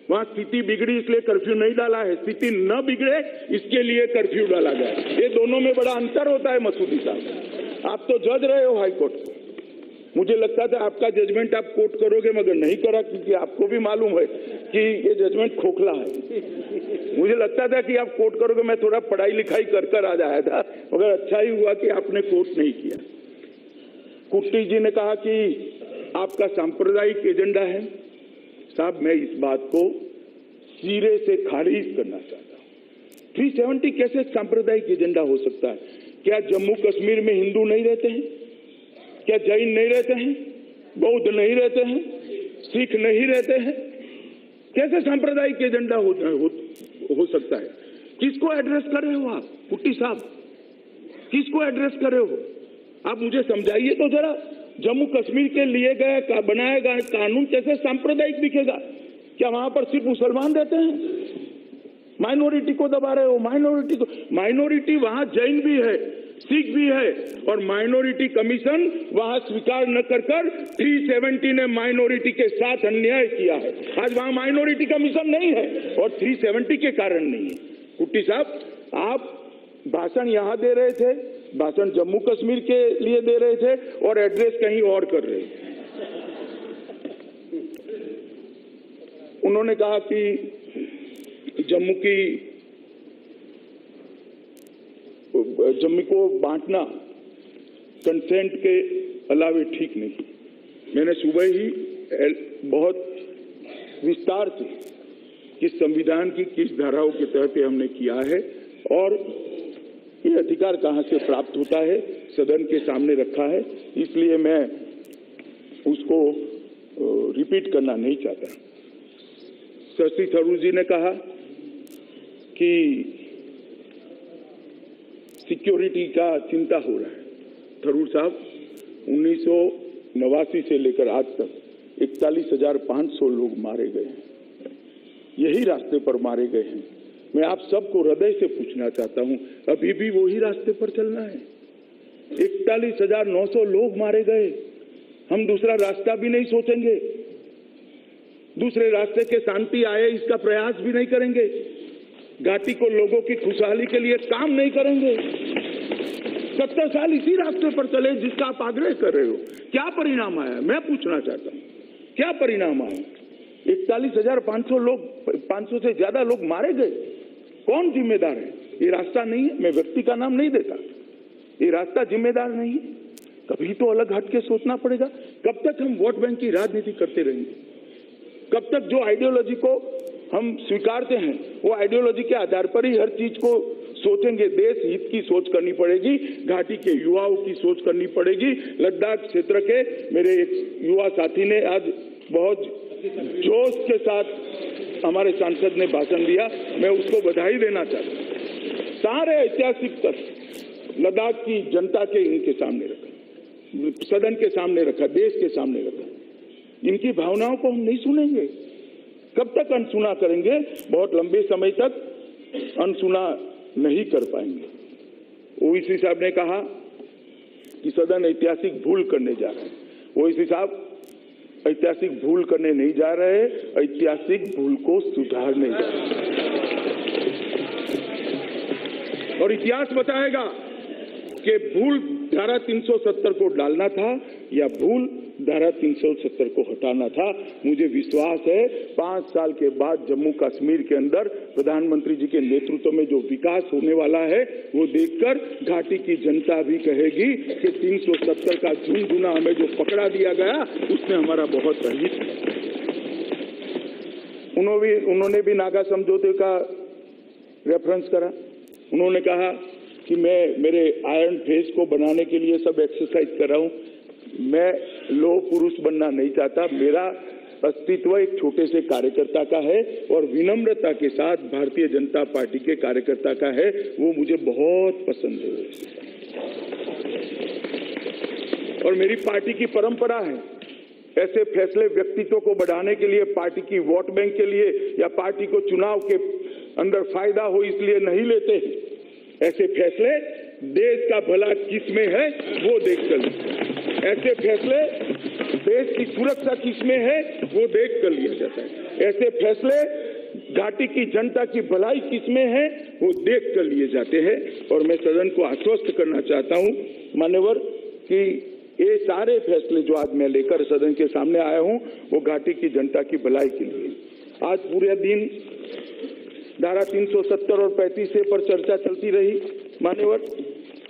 वहां स्थिति बिगड़ी इसलिए कर्फ्यू नहीं डाला है, स्थिति न बिगड़े इसके लिए कर्फ्यू डाला गया। ये दोनों में बड़ा अंतर होता है मसूदी साहब। आप तो जज रहे हो हाई कोर्ट को। मुझे लगता था आपका जजमेंट आप कोर्ट करोगे, मगर नहीं करा, क्योंकि आपको भी मालूम है कि ये जजमेंट खोखला है। मुझे लगता था कि आप कोर्ट करोगे, मैं थोड़ा पढ़ाई लिखाई कर आ जाया था, मगर अच्छा ही हुआ कि आपने कोर्ट नहीं किया। कुट्टी जी ने कहा कि आपका सांप्रदायिक एजेंडा है। साहब, मैं इस बात को सिरे से खारिज करना चाहता हूं। 370 कैसे सांप्रदायिक एजेंडा हो सकता है? क्या जम्मू कश्मीर में हिंदू नहीं रहते हैं? क्या जैन नहीं रहते हैं? बौद्ध नहीं रहते हैं? सिख नहीं रहते हैं? कैसे सांप्रदायिक एजेंडा हो सकता है? किसको एड्रेस कर रहे हो आप कुट्टी साहब? किसको एड्रेस कर रहे हो? आप मुझे समझाइए तो जरा, जम्मू कश्मीर के लिए गए बनाया गया कानून कैसे सांप्रदायिक दिखेगा? क्या वहां पर सिर्फ मुसलमान रहते हैं? माइनॉरिटी को दबा रहे हो, माइनॉरिटी वहां जैन भी है, सिख भी है, और माइनॉरिटी कमीशन वहां स्वीकार न कर 370 ने माइनॉरिटी के साथ अन्याय किया है। आज वहां माइनॉरिटी कमीशन नहीं है और 370 के कारण नहीं है। कुट्टी साहब, आप भाषण यहां दे रहे थे, भाषण जम्मू कश्मीर के लिए दे रहे थे और एड्रेस कहीं और कर रहे थे। उन्होंने कहा कि जम्मू को बांटना कंसेंट के अलावे ठीक नहीं। मैंने सुबह ही बहुत विस्तार से किस संविधान की किस धाराओं के तहत हमने किया है और ये अधिकार कहां से प्राप्त होता है सदन के सामने रखा है, इसलिए मैं उसको रिपीट करना नहीं चाहता। शशि थरूर जी ने कहा कि सिक्योरिटी का चिंता हो रहा है। थरूर साहब, 1989 से लेकर आज तक 41,500 लोग मारे गए हैं, यही रास्ते पर मारे गए हैं। मैं आप सबको हृदय से पूछना चाहता हूं, अभी भी वही रास्ते पर चलना है? 41,900 लोग मारे गए, हम दूसरा रास्ता भी नहीं सोचेंगे, दूसरे रास्ते के शांति आए इसका प्रयास भी नहीं करेंगे, घाटी को लोगों की खुशहाली के लिए काम नहीं करेंगे। 70 साल इसी रास्ते पर चले जिसका आप आग्रह कर रहे हो। क्या परिणाम आया? मैं पूछना चाहता हूं, क्या परिणाम आया? 41,500 लोग, 500 से ज्यादा लोग मारे गए। कौन जिम्मेदार है? ये रास्ता नहीं है। मैं व्यक्ति का नाम नहीं देता, ये रास्ता जिम्मेदार नहीं है। कभी तो अलग हट के सोचना पड़ेगा। कब तक हम वोट बैंक की राजनीति करते रहेंगे? कब तक जो आइडियोलॉजी को हम स्वीकारते हैं वो आइडियोलॉजी के आधार पर ही हर चीज को सोचेंगे? देश हित की सोच करनी पड़ेगी, घाटी के युवाओं की सोच करनी पड़ेगी। लद्दाख क्षेत्र के मेरे एक युवा साथी ने आज बहुत जोश के साथ हमारे सांसद ने भाषण दिया, मैं उसको बधाई देना चाहता हूं। सारे ऐतिहासिक तथ्य लद्दाख की जनता के इनके सामने रखा, सदन के सामने रखा, देश के सामने रखा। इनकी भावनाओं को हम नहीं सुनेंगे। कब तक अनसुना करेंगे? बहुत लंबे समय तक अनसुना नहीं कर पाएंगे। ओवैसी साहब ने कहा कि सदन ऐतिहासिक भूल करने जा रहा है। ओवैसी साहब, ऐतिहासिक भूल करने नहीं जा रहे, ऐतिहासिक भूल को सुधारने जा रहे हैं। और इतिहास बताएगा कि भूल धारा 370 को डालना था या भूल धारा 370 को हटाना था। मुझे विश्वास है 5 साल के बाद जम्मू कश्मीर के अंदर प्रधानमंत्री जी के नेतृत्व में जो विकास होने वाला है वो देखकर घाटी की जनता भी कहेगी कि 370 का झुनझुना हमें जो पकड़ा दिया गया उसने हमारा बहुत रहित। उन्होंने भी नागा समझौते का रेफरेंस करा। उन्होंने कहा कि मैं मेरे आयरन फेस को बनाने के लिए सब एक्सरसाइज कर रहा हूं। मैं लोह पुरुष बनना नहीं चाहता। मेरा अस्तित्व एक छोटे से कार्यकर्ता का है और विनम्रता के साथ भारतीय जनता पार्टी के कार्यकर्ता का है। वो मुझे बहुत पसंद है और मेरी पार्टी की परंपरा है। ऐसे फैसले व्यक्तित्व को बढ़ाने के लिए, पार्टी की वोट बैंक के लिए या पार्टी को चुनाव के अंदर फायदा हो इसलिए नहीं लेते। ऐसे फैसले देश का भला किसमें है वो देखकर, ऐसे फैसले देश की सुरक्षा किसमें है वो देख कर लिया जाता है। ऐसे फैसले घाटी की जनता की भलाई किसमें है वो देख कर लिए जाते हैं। और मैं सदन को आश्वस्त करना चाहता हूं मान्यवर कि ये सारे फैसले जो आज मैं लेकर सदन के सामने आया हूं वो घाटी की जनता की भलाई के लिए। आज पूरे दिन धारा 370 और 35 पर चर्चा चलती रही मान्यवर,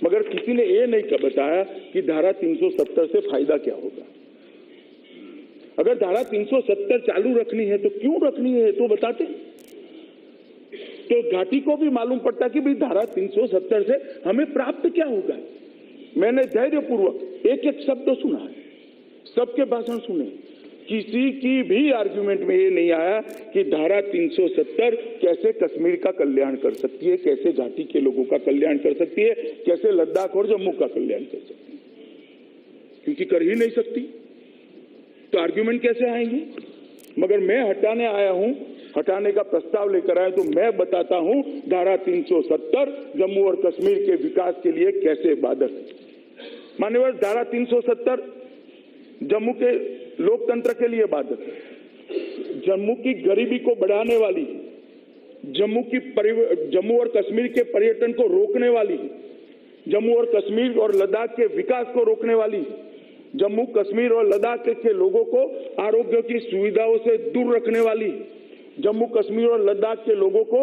मगर किसी ने ये नहीं बताया कि धारा 370 से फायदा क्या होगा। अगर धारा 370 चालू रखनी है तो क्यों रखनी है तो बताते, तो घाटी को भी मालूम पड़ता कि भाई धारा 370 से हमें प्राप्त क्या होगा। मैंने धैर्यपूर्वक एक एक शब्द सुना है, सबके भाषण सुने, किसी की भी आर्गुमेंट में ये नहीं आया कि धारा 370 कैसे कश्मीर का कल्याण कर सकती है, कैसे घाटी के लोगों का कल्याण कर सकती है, कैसे लद्दाख और जम्मू का कल्याण कर सकती है। क्योंकि कर ही नहीं सकती, तो आर्ग्यूमेंट कैसे आएंगे? मगर मैं हटाने आया हूं, हटाने का प्रस्ताव लेकर आया, तो मैं बताता हूं धारा 370 जम्मू और कश्मीर के विकास के लिए कैसे बाधक है। मान्यवर, धारा 370 जम्मू के लोकतंत्र के लिए बाधक है, जम्मू की गरीबी को बढ़ाने वाली, जम्मू और कश्मीर के पर्यटन को रोकने वाली, जम्मू और कश्मीर और लद्दाख के विकास को रोकने वाली, जम्मू कश्मीर और लद्दाख के लोगों को आरोग्य की सुविधाओं से दूर रखने वाली, जम्मू कश्मीर और लद्दाख के लोगों को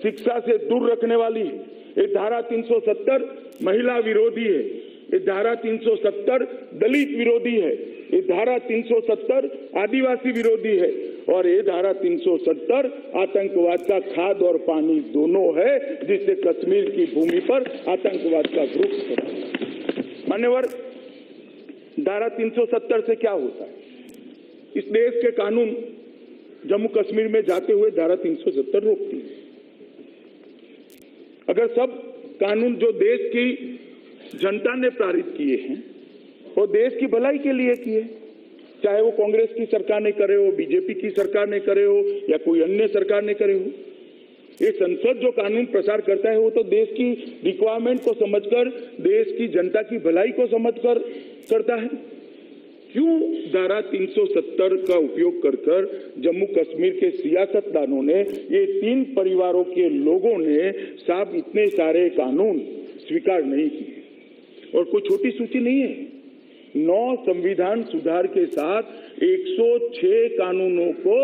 शिक्षा से दूर रखने वाली। ये धारा 370 महिला विरोधी है, ये धारा 370 दलित विरोधी है, ये धारा 370 आदिवासी विरोधी है, और ये धारा 370 आतंकवाद का खाद और पानी दोनों है, जिससे कश्मीर की भूमि पर आतंकवाद का वृक्ष फैला। मान्यवर, धारा 370 से क्या होता है? इस देश के कानून जम्मू कश्मीर में जाते हुए धारा 370 रोकती है। अगर सब कानून जो देश की जनता ने पारित किए हैं वो देश की भलाई के लिए किए, चाहे वो कांग्रेस की सरकार ने करे हो, बीजेपी की सरकार ने करे हो, या कोई अन्य सरकार ने करे हो, ये संसद जो कानून प्रसार करता है वो तो देश की रिक्वायरमेंट को समझकर, देश की जनता की भलाई को समझकर करता है। क्यों धारा 370 का उपयोग कर जम्मू कश्मीर के सियासतदानों ने, ये 3 परिवारों के लोगों ने साहब इतने सारे कानून स्वीकार नहीं किए? और कोई छोटी सूची नहीं है, 9 संविधान सुधार के साथ 106 कानूनों को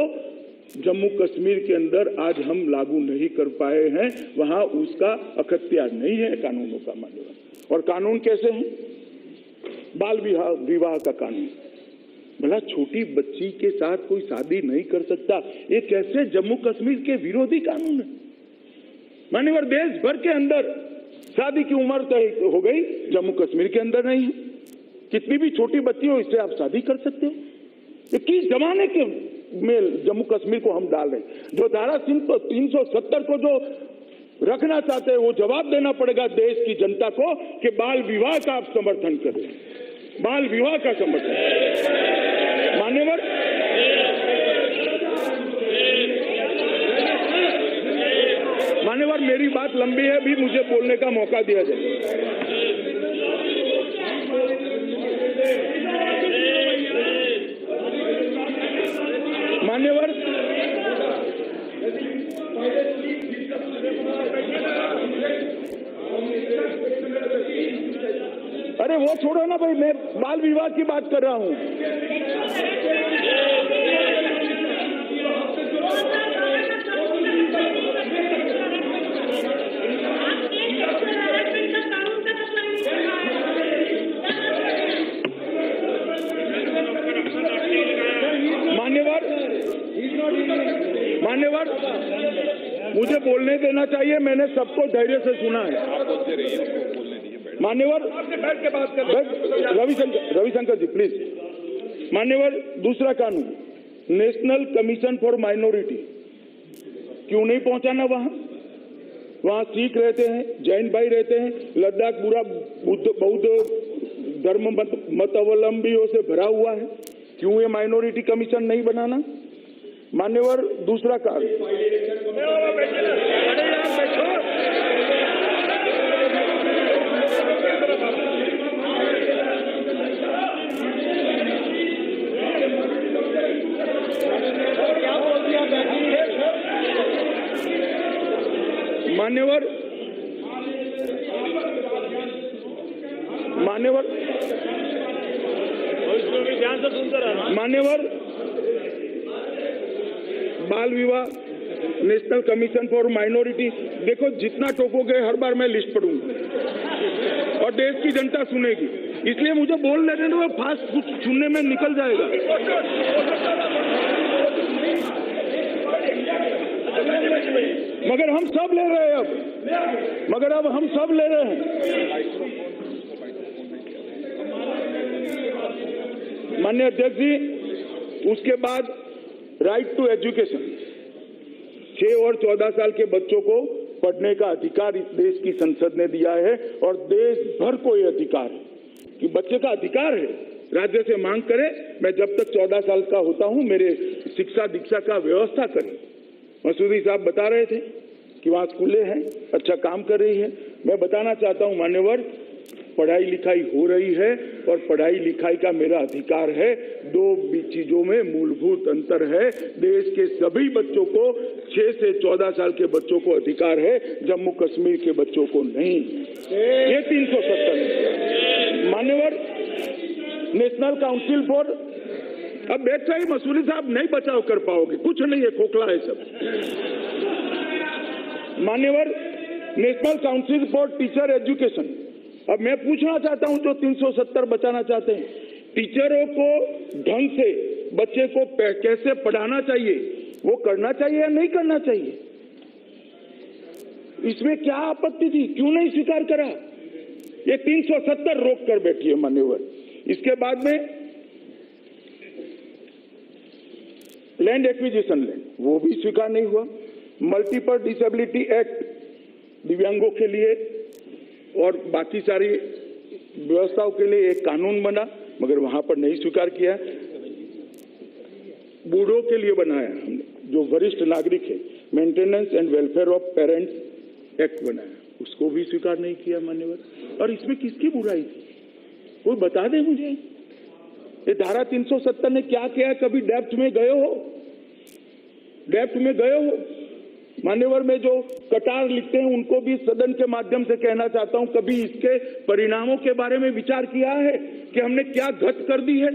जम्मू कश्मीर के अंदर आज हम लागू नहीं कर पाए हैं, वहां उसका अख्तियार नहीं है कानूनों का मान्यता। और कानून कैसे हैं? बाल विवाह का कानून, भला छोटी बच्ची के साथ कोई शादी नहीं कर सकता, ये कैसे जम्मू कश्मीर के विरोधी कानून है? मान्यवर, देश भर के अंदर शादी की उम्र तय हो गई, जम्मू कश्मीर के अंदर नहीं है। कितनी भी छोटी बच्ची हो, इससे आप शादी कर सकते हो। ये किस जमाने के में जम्मू कश्मीर को हम डाल रहे हैं? जो धारा 370 को जो रखना चाहते हैं, वो जवाब देना पड़ेगा देश की जनता को कि बाल विवाह का आप समर्थन करें, बाल विवाह का समर्थन। मान्यवर, मेरी बात लंबी है, भी मुझे बोलने का मौका दिया जाए। मान्यवर, अरे वो छोड़ो ना भाई, मैं बाल विवाह की बात कर रहा हूं। मान्यवर, मुझे बोलने देना चाहिए, मैंने सबको धैर्य से सुना है। मान्यवर, रविशंकर जी प्लीज। मान्यवर, दूसरा कानून, नेशनल कमीशन फॉर माइनॉरिटी, क्यों नहीं पहुंचाना? वहां सिख रहते हैं, जैन भाई रहते हैं, लद्दाख पूरा बौद्ध धर्म मतावलंबियों से भरा हुआ है, क्यों ये माइनॉरिटी कमीशन नहीं बनाना? मान्यवर, दूसरा कार्य, मान्यवर बाल विवाह, नेशनल कमीशन फॉर माइनॉरिटी, देखो जितना टोकोगे हर बार मैं लिस्ट पढ़ूंगा और देश की जनता सुनेगी, इसलिए मुझे बोल लेने दो, फास्ट कुछ सुनने में निकल जाएगा। मगर हम सब ले रहे हैं अब हम सब ले रहे हैं। माननीय अध्यक्ष जी, उसके बाद राइट टू एजुकेशन, 6 और 14 साल के बच्चों को पढ़ने का अधिकार इस देश की संसद ने दिया है और देश भर को यह अधिकार है कि बच्चे का अधिकार है राज्य से मांग करे, मैं जब तक 14 साल का होता हूं मेरे शिक्षा दीक्षा का व्यवस्था करे। मसूदी साहब बता रहे थे कि वहां स्कूलें हैं, अच्छा काम कर रही है। मैं बताना चाहता हूं मान्यवर, पढ़ाई लिखाई हो रही है और पढ़ाई लिखाई का मेरा अधिकार है। दो चीजों में मूलभूत अंतर है। देश के सभी बच्चों को, 6 से 14 साल के बच्चों को अधिकार है, जम्मू कश्मीर के बच्चों को नहीं। ये 370 मान्यवर, नेशनल काउंसिल फॉर, अब बैठ रही मसूरी साहब नहीं बचाव कर पाओगे, कुछ नहीं है, खोखला है सब। मान्यवर, national council for teacher education, अब मैं पूछना चाहता हूं जो 370 बचाना चाहते हैं, टीचरों को ढंग से बच्चे को कैसे पढ़ाना चाहिए, वो करना चाहिए या नहीं करना चाहिए? इसमें क्या आपत्ति थी, क्यों नहीं स्वीकार करा? ये 370 रोक कर बैठी है मान्यवर। इसके बाद में लैंड एक्विजिशन लैंड, वो भी स्वीकार नहीं हुआ। मल्टीपल डिसेबिलिटी एक्ट, दिव्यांगों के लिए और बाकी सारी व्यवस्थाओं के लिए एक कानून बना, मगर वहां पर नहीं स्वीकार किया। बूढ़ों के लिए बनाया हमने, जो वरिष्ठ नागरिक है, maintenance and welfare of parents act बनाया, उसको भी स्वीकार नहीं किया मान्यवर। और इसमें किसकी बुराई थी, कोई बता दे मुझे। ये धारा 370 ने क्या किया? कभी डेप्थ में गए हो? डेप्थ में गए हो मान्यवर? में जो कटार लिखते हैं उनको भी सदन के माध्यम से कहना चाहता हूं, कभी इसके परिणामों के बारे में विचार किया है कि हमने क्या घट कर दी है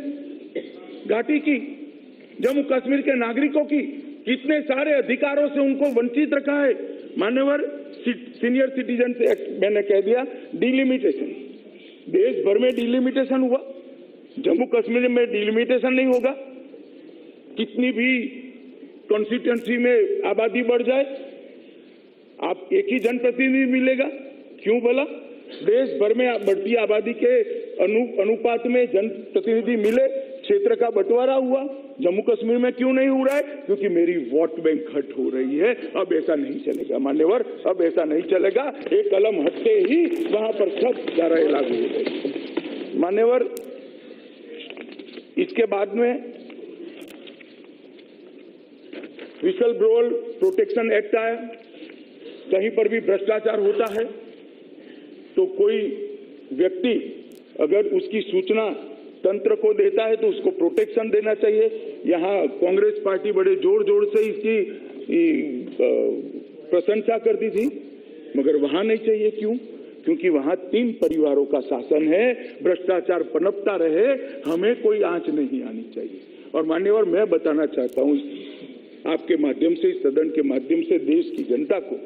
घाटी की, जम्मू कश्मीर के नागरिकों की? कितने सारे अधिकारों से उनको वंचित रखा है मान्यवर। सीनियर सिटीजन एक्ट मैंने कह दिया, डिलिमिटेशन, देश भर में डिलिमिटेशन हुआ, जम्मू कश्मीर में डिलिमिटेशन नहीं होगा। कितनी भी कॉन्स्टिट्यूंसी में आबादी बढ़ जाए, आप एक ही जनप्रतिनिधि मिलेगा, क्यों बोला? देश भर में बढ़ती आबादी के अनुपात में जनप्रतिनिधि मिले, क्षेत्र का बंटवारा हुआ, जम्मू कश्मीर में क्यों नहीं हो रहा है? क्योंकि मेरी वोट बैंक हट हो रही है। अब ऐसा नहीं चलेगा मान्यवर, अब ऐसा नहीं चलेगा। एक कलम हटते ही वहां पर सब धाराएं लागू हो गई मान्यवर। इसके बाद में विसल ब्लोअर प्रोटेक्शन एक्ट आया। कहीं पर भी भ्रष्टाचार होता है तो कोई व्यक्ति अगर उसकी सूचना तंत्र को देता है तो उसको प्रोटेक्शन देना चाहिए। यहाँ कांग्रेस पार्टी बड़े जोर जोर से इसकी प्रशंसा करती थी, मगर वहां नहीं चाहिए। क्यों? क्योंकि वहां 3 परिवारों का शासन है, भ्रष्टाचार पनपता रहे, हमें कोई आंच नहीं आनी चाहिए। और मान्यवर, मैं बताना चाहता हूं आपके माध्यम से, सदन के माध्यम से देश की जनता को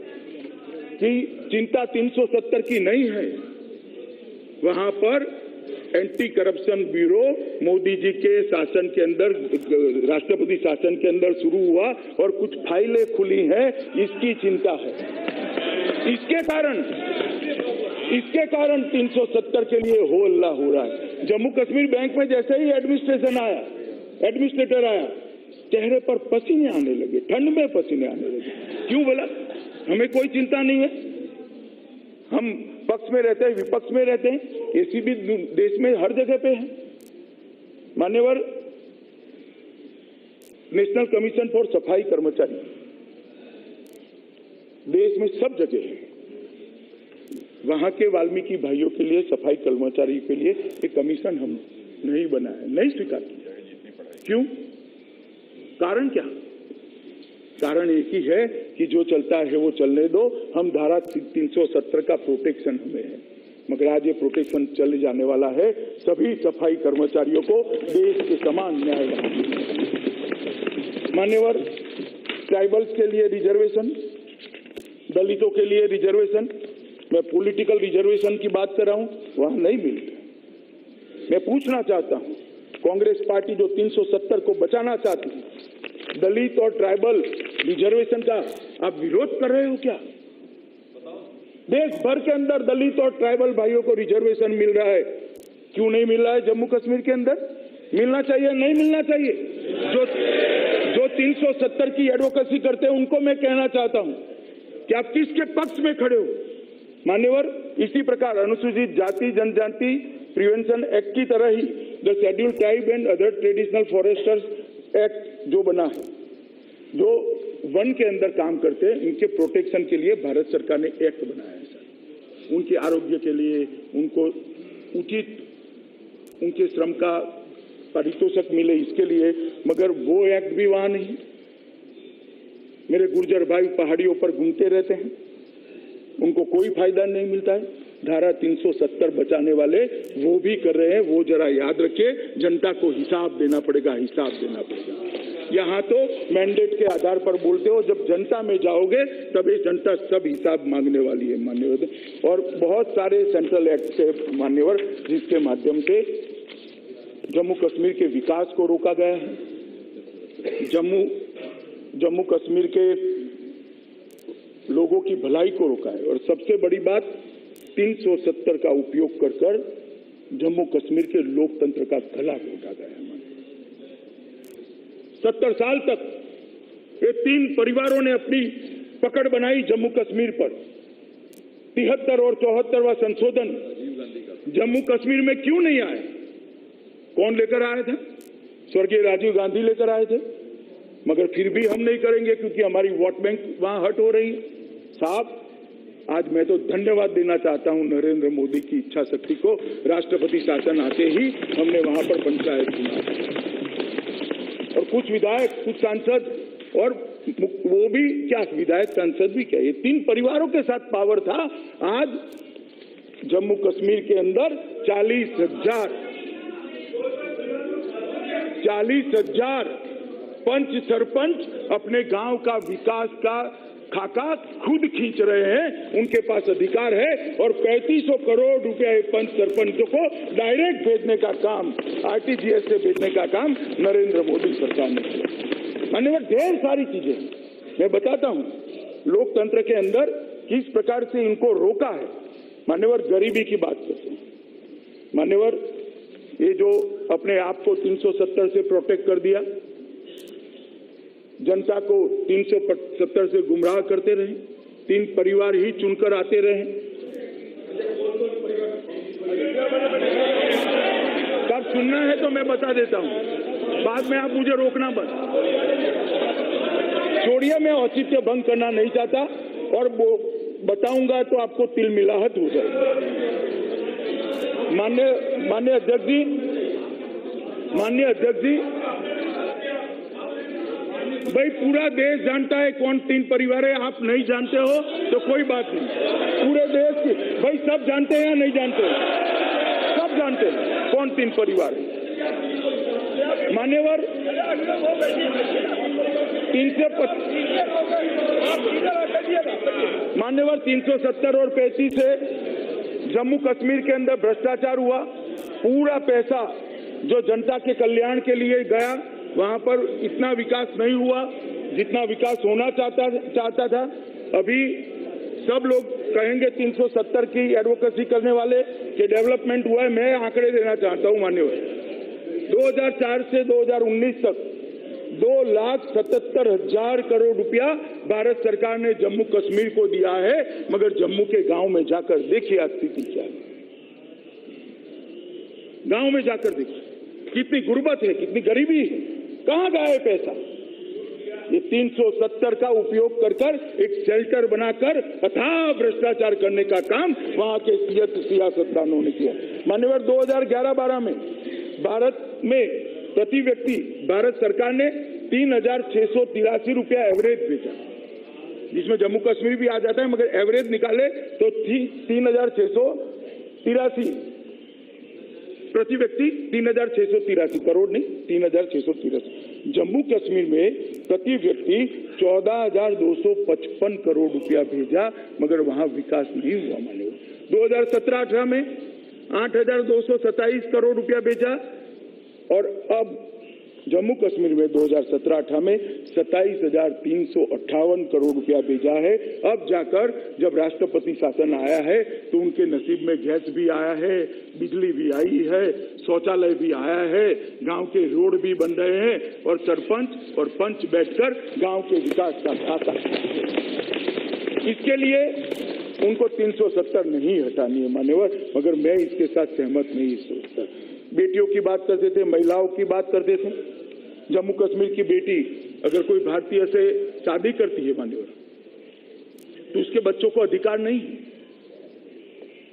कि चिंता 370 की नहीं है। वहां पर anti corruption bureau Modi ji के शासन के अंदर, राष्ट्रपति शासन के अंदर शुरू हुआ और कुछ फाइलें खुली हैं, इसकी चिंता है। इसके कारण 370 के लिए हो हल्ला हो रहा है। जम्मू कश्मीर बैंक में जैसे ही एडमिनिस्ट्रेटर आया, चेहरे पर पसीने आने लगे, ठंड में पसीने आने लगे। क्यों बोला? हमें कोई चिंता नहीं है, हम पक्ष में रहते हैं, विपक्ष में रहते हैं, एसीबी देश में हर जगह पे है। मान्यवर, नेशनल कमीशन फॉर सफाई कर्मचारी देश में सब जगह है। वहां के वाल्मीकि भाइयों के लिए, सफाई कर्मचारी के लिए एक कमीशन हम नहीं बनाया, नहीं स्वीकार किया। क्यों? कारण क्या? कारण एक ही है कि जो चलता है वो चलने दो, हम धारा 370 का प्रोटेक्शन हमें है। मगर आज ये प्रोटेक्शन चले जाने वाला है। सभी सफाई कर्मचारियों को देश के समान न्याय मान्यवर। ट्राइबल्स के लिए रिजर्वेशन, दलितों के लिए रिजर्वेशन, मैं पॉलिटिकल रिजर्वेशन की बात कर रहा हूं, वहां नहीं मिलता। मैं पूछना चाहता हूं, कांग्रेस पार्टी जो 370 को बचाना चाहती है, दलित और ट्राइबल रिजर्वेशन का आप विरोध कर रहे हो क्या? देश भर के अंदर दलित और ट्राइबल भाइयों को रिजर्वेशन मिल रहा है, क्यों नहीं मिल रहा है जम्मू कश्मीर के अंदर? मिलना चाहिए, नहीं मिलना चाहिए? जो 370 की एडवोकेसी करते हैं उनको मैं कहना चाहता हूं कि आप किसके पक्ष में खड़े हो? मान्यवर, इसी प्रकार अनुसूचित जाति जनजाति प्रिवेंशन एक्ट की तरह ही the scheduled tribe and other traditional foresters act जो बना है, जो वन के अंदर काम करते हैं, इनके प्रोटेक्शन के लिए भारत सरकार ने एक्ट बनाया है सर। उनके आरोग्य के लिए, उनको उचित उनके श्रम का पारितोषिक मिले, इसके लिए, मगर वो एक्ट भी वहां नहीं। मेरे गुर्जर भाई पहाड़ियों पर घूमते रहते हैं, उनको कोई फायदा नहीं मिलता है। धारा 370 बचाने वाले वो भी कर रहे हैं, वो जरा याद रखिए, जनता को हिसाब देना पड़ेगा, हिसाब देना पड़ेगा। यहाँ तो मैंडेट के आधार पर बोलते हो, जब जनता में जाओगे तब ये जनता सब हिसाब मांगने वाली है मान्यवर। और बहुत सारे सेंट्रल एक्ट से मान्यवर, जिसके माध्यम से जम्मू कश्मीर के विकास को रोका गया है, जम्मू कश्मीर के लोगों की भलाई को रोका है। और सबसे बड़ी बात, 370 का उपयोग कर कर जम्मू कश्मीर के लोकतंत्र का गला घोटा गया है। 70 साल तक ये 3 परिवारों ने अपनी पकड़ बनाई जम्मू कश्मीर पर। 73 और 74वां संशोधन जम्मू कश्मीर में क्यों नहीं आए? कौन लेकर आया था? स्वर्गीय राजीव गांधी लेकर आए थे। मगर फिर भी हम नहीं करेंगे क्योंकि हमारी वोट बैंक वहां हट हो रही है। साहब, आज मैं तो धन्यवाद देना चाहता हूं नरेंद्र मोदी की इच्छा शक्ति को। राष्ट्रपति शासन आते ही हमने वहां पर पंचायत चुना, और कुछ विधायक, कुछ सांसद, और वो भी क्या, विधायक सांसद भी क्या, ये 3 परिवारों के साथ पावर था। आज जम्मू कश्मीर के अंदर 40,000 पंच सरपंच अपने गांव का विकास का खाका खुद खींच रहे हैं, उनके पास अधिकार है। और 3500 करोड़ रुपया पंच सरपंचों को डायरेक्ट भेजने का काम, आरटीजीएस से भेजने का काम नरेंद्र मोदी सरकार ने किया। मान्यवर, ढेर सारी चीजें मैं बताता हूं लोकतंत्र के अंदर किस प्रकार से इनको रोका है। मान्यवर, गरीबी की बात करते हैं। मान्यवर, ये जो अपने आप को 370 से प्रोटेक्ट कर दिया, जनता को 370 से गुमराह करते रहे, 3 परिवार ही चुनकर आते रहे। तब सुनना है तो मैं बता देता हूं, बाद में आप मुझे रोकना बस। छोड़िए, मैं औचित्य भंग करना नहीं चाहता, और वो बताऊंगा तो आपको तिलमिलाहट हो जाएगी। माननीय अध्यक्ष जी, भाई पूरा देश जानता है कौन 3 परिवार है। आप नहीं जानते हो तो कोई बात नहीं, पूरे देश की भाई सब जानते हैं या नहीं जानते? सब जानते हैं कौन 3 परिवार है। मान्यवर, 370 और 35 से जम्मू कश्मीर के अंदर भ्रष्टाचार हुआ। पूरा पैसा जो जनता के कल्याण के लिए गया, वहां पर इतना विकास नहीं हुआ जितना विकास होना चाहता था। अभी सब लोग कहेंगे 370 की एडवोकेसी करने वाले कि डेवलपमेंट हुआ है। मैं आंकड़े देना चाहता हूं मान्यवर, 2004 से 2019 तक 2,77,000 करोड़ रुपया भारत सरकार ने जम्मू कश्मीर को दिया है। मगर जम्मू के गांव में जाकर देखिए स्थिति क्या है। गांव में जाकर देखिए कितनी गुर्बत है, कितनी गरीबी है, कहां गया है पैसा। ये 370 का उपयोग कर एक शेल्टर बनाकर अथाह भ्रष्टाचार करने का काम वहां के सियासतदानों ने किया। मान्यवर, 2011-12 में भारत में प्रति व्यक्ति भारत सरकार ने 3,683 रुपया एवरेज भेजा, जिसमें जम्मू कश्मीर भी आ जाता है, मगर एवरेज निकाले तो 3,683 प्रति व्यक्ति, 3,683 करोड़ नहीं, 3,683। जम्मू कश्मीर में प्रति व्यक्ति 14,255 करोड़ रुपया भेजा, मगर वहां विकास नहीं हुआ। माने 2017-18 में 8,227 करोड़ रुपया भेजा, और अब जम्मू कश्मीर में 2017-18 में 27,358 करोड़ रुपया भेजा है। अब जाकर जब राष्ट्रपति शासन आया है तो उनके नसीब में गैस भी आया है, बिजली भी आई है, शौचालय भी आया है, गांव के रोड भी बन रहे हैं, और सरपंच और पंच बैठकर गांव के विकास का खाता। इसके लिए उनको 370 नहीं हटानी है मान्यवर, मगर मैं इसके साथ सहमत नहीं सोचता। बेटियों की बात करते थे, महिलाओं की बात करते थे। जम्मू कश्मीर की बेटी अगर कोई भारतीय से शादी करती है मान्यवर, तो उसके बच्चों को अधिकार नहीं है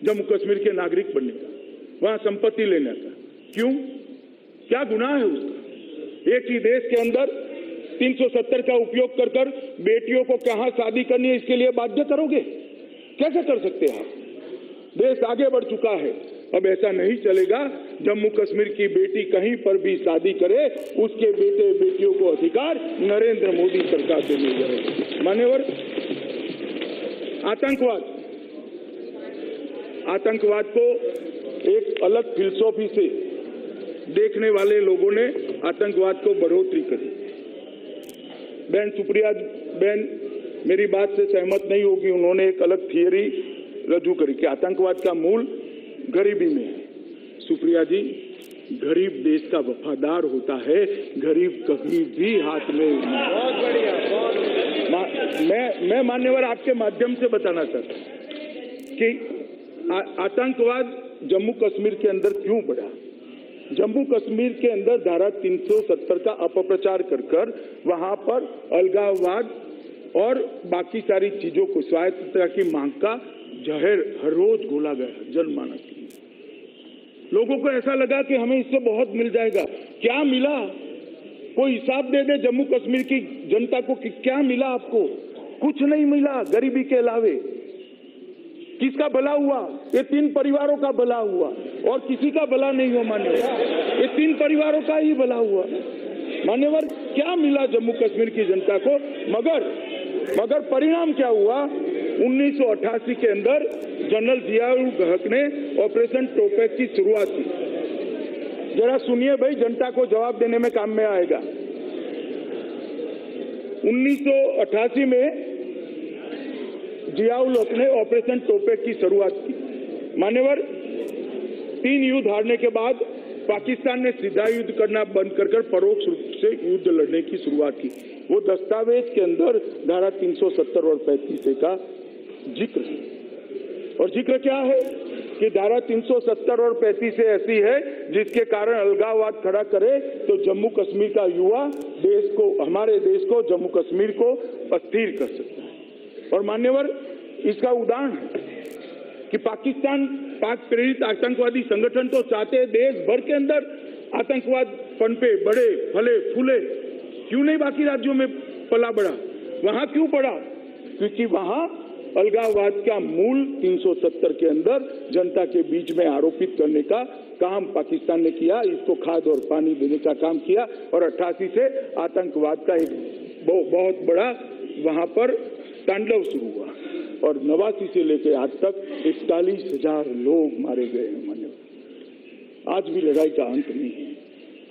जम्मू कश्मीर के नागरिक बनने का, वहां संपत्ति लेने का। क्यों? क्या गुनाह है उसका? एक ही देश के अंदर 370 का उपयोग कर कर बेटियों को कहां शादी करनी है इसके लिए बाध्य करोगे? कैसे कर सकते हैं आप? देश आगे बढ़ चुका है, अब ऐसा नहीं चलेगा। जम्मू कश्मीर की बेटी कहीं पर भी शादी करे, उसके बेटे बेटियों को अधिकार नरेंद्र मोदी सरकार से मिल जाएगा। मान्यवर, आतंकवाद को एक अलग फिलसफी से देखने वाले लोगों ने आतंकवाद को बढ़ोतरी करी। बहन सुप्रिया बहन मेरी बात से सहमत नहीं होगी, उन्होंने एक अलग थियरी रजू करी कि आतंकवाद का मूल गरीबी में है। सुप्रिया जी, गरीब देश का वफादार होता है, गरीब कभी भी हाथ में। बहुत बढ़िया। मैं मान्यवर आपके माध्यम से बताना चाहता हूं कि आतंकवाद जम्मू कश्मीर के अंदर क्यों बढ़ा। जम्मू कश्मीर के अंदर धारा 370 का अपप्रचार कर कर वहां पर अलगाववाद और बाकी सारी चीजों को, स्वायत्तता की मांग का जहर हर रोज घोला गया जनमानस में। लोगों को ऐसा लगा कि हमें इससे बहुत मिल जाएगा। क्या मिला? कोई हिसाब दे दे जम्मू कश्मीर की जनता को कि क्या मिला आपको? कुछ नहीं मिला गरीबी के अलावे। किसका भला हुआ? ये 3 परिवारों का भला हुआ और किसी का भला नहीं हुआ मान्यवर, ये 3 परिवारों का ही भला हुआ। मान्यवर, क्या मिला जम्मू कश्मीर की जनता को? मगर परिणाम क्या हुआ? 1988 के अंदर जनरल जिया-उल हक ने ऑपरेशन टोपैक की शुरुआत की। जरा सुनिए भाई, जनता को जवाब देने में काम में आएगा। 1988 में जिया-उल हक ने ऑपरेशन टोपैक की शुरुआत की। मान्यवर, 3 युद्ध हारने के बाद पाकिस्तान ने सीधा युद्ध करना बंद कर परोक्ष रूप से युद्ध लड़ने की शुरुआत की। वो दस्तावेज के अंदर धारा 370 और 35 का जिक्र है। और जिक्र क्या है कि धारा 370 और 35 ऐसी है जिसके कारण अलगाववाद खड़ा करे तो जम्मू कश्मीर का युवा देश को, हमारे देश को, जम्मू कश्मीर को अस्थिर कर सकता है। और मान्यवर, इसका उदाहरण है कि पाकिस्तान पाक प्रेरित आतंकवादी संगठन तो चाहते हैं देश भर के अंदर आतंकवाद पनपे, बढ़े, फले, फूले। क्यों नहीं बाकी राज्यों में पला बढ़ा? वहां क्यों पड़ा? क्योंकि वहां अलगाववाद का मूल 370 के अंदर जनता के बीच में आरोपित करने का काम पाकिस्तान ने किया, इसको खाद और पानी देने का काम किया और 88 से आतंकवाद का एक बहुत बड़ा वहां पर तांडव शुरू हुआ और 89 से लेकर आज तक 41,000 लोग मारे गए हैं। मान्यवर, आज भी लड़ाई का अंत नहीं है।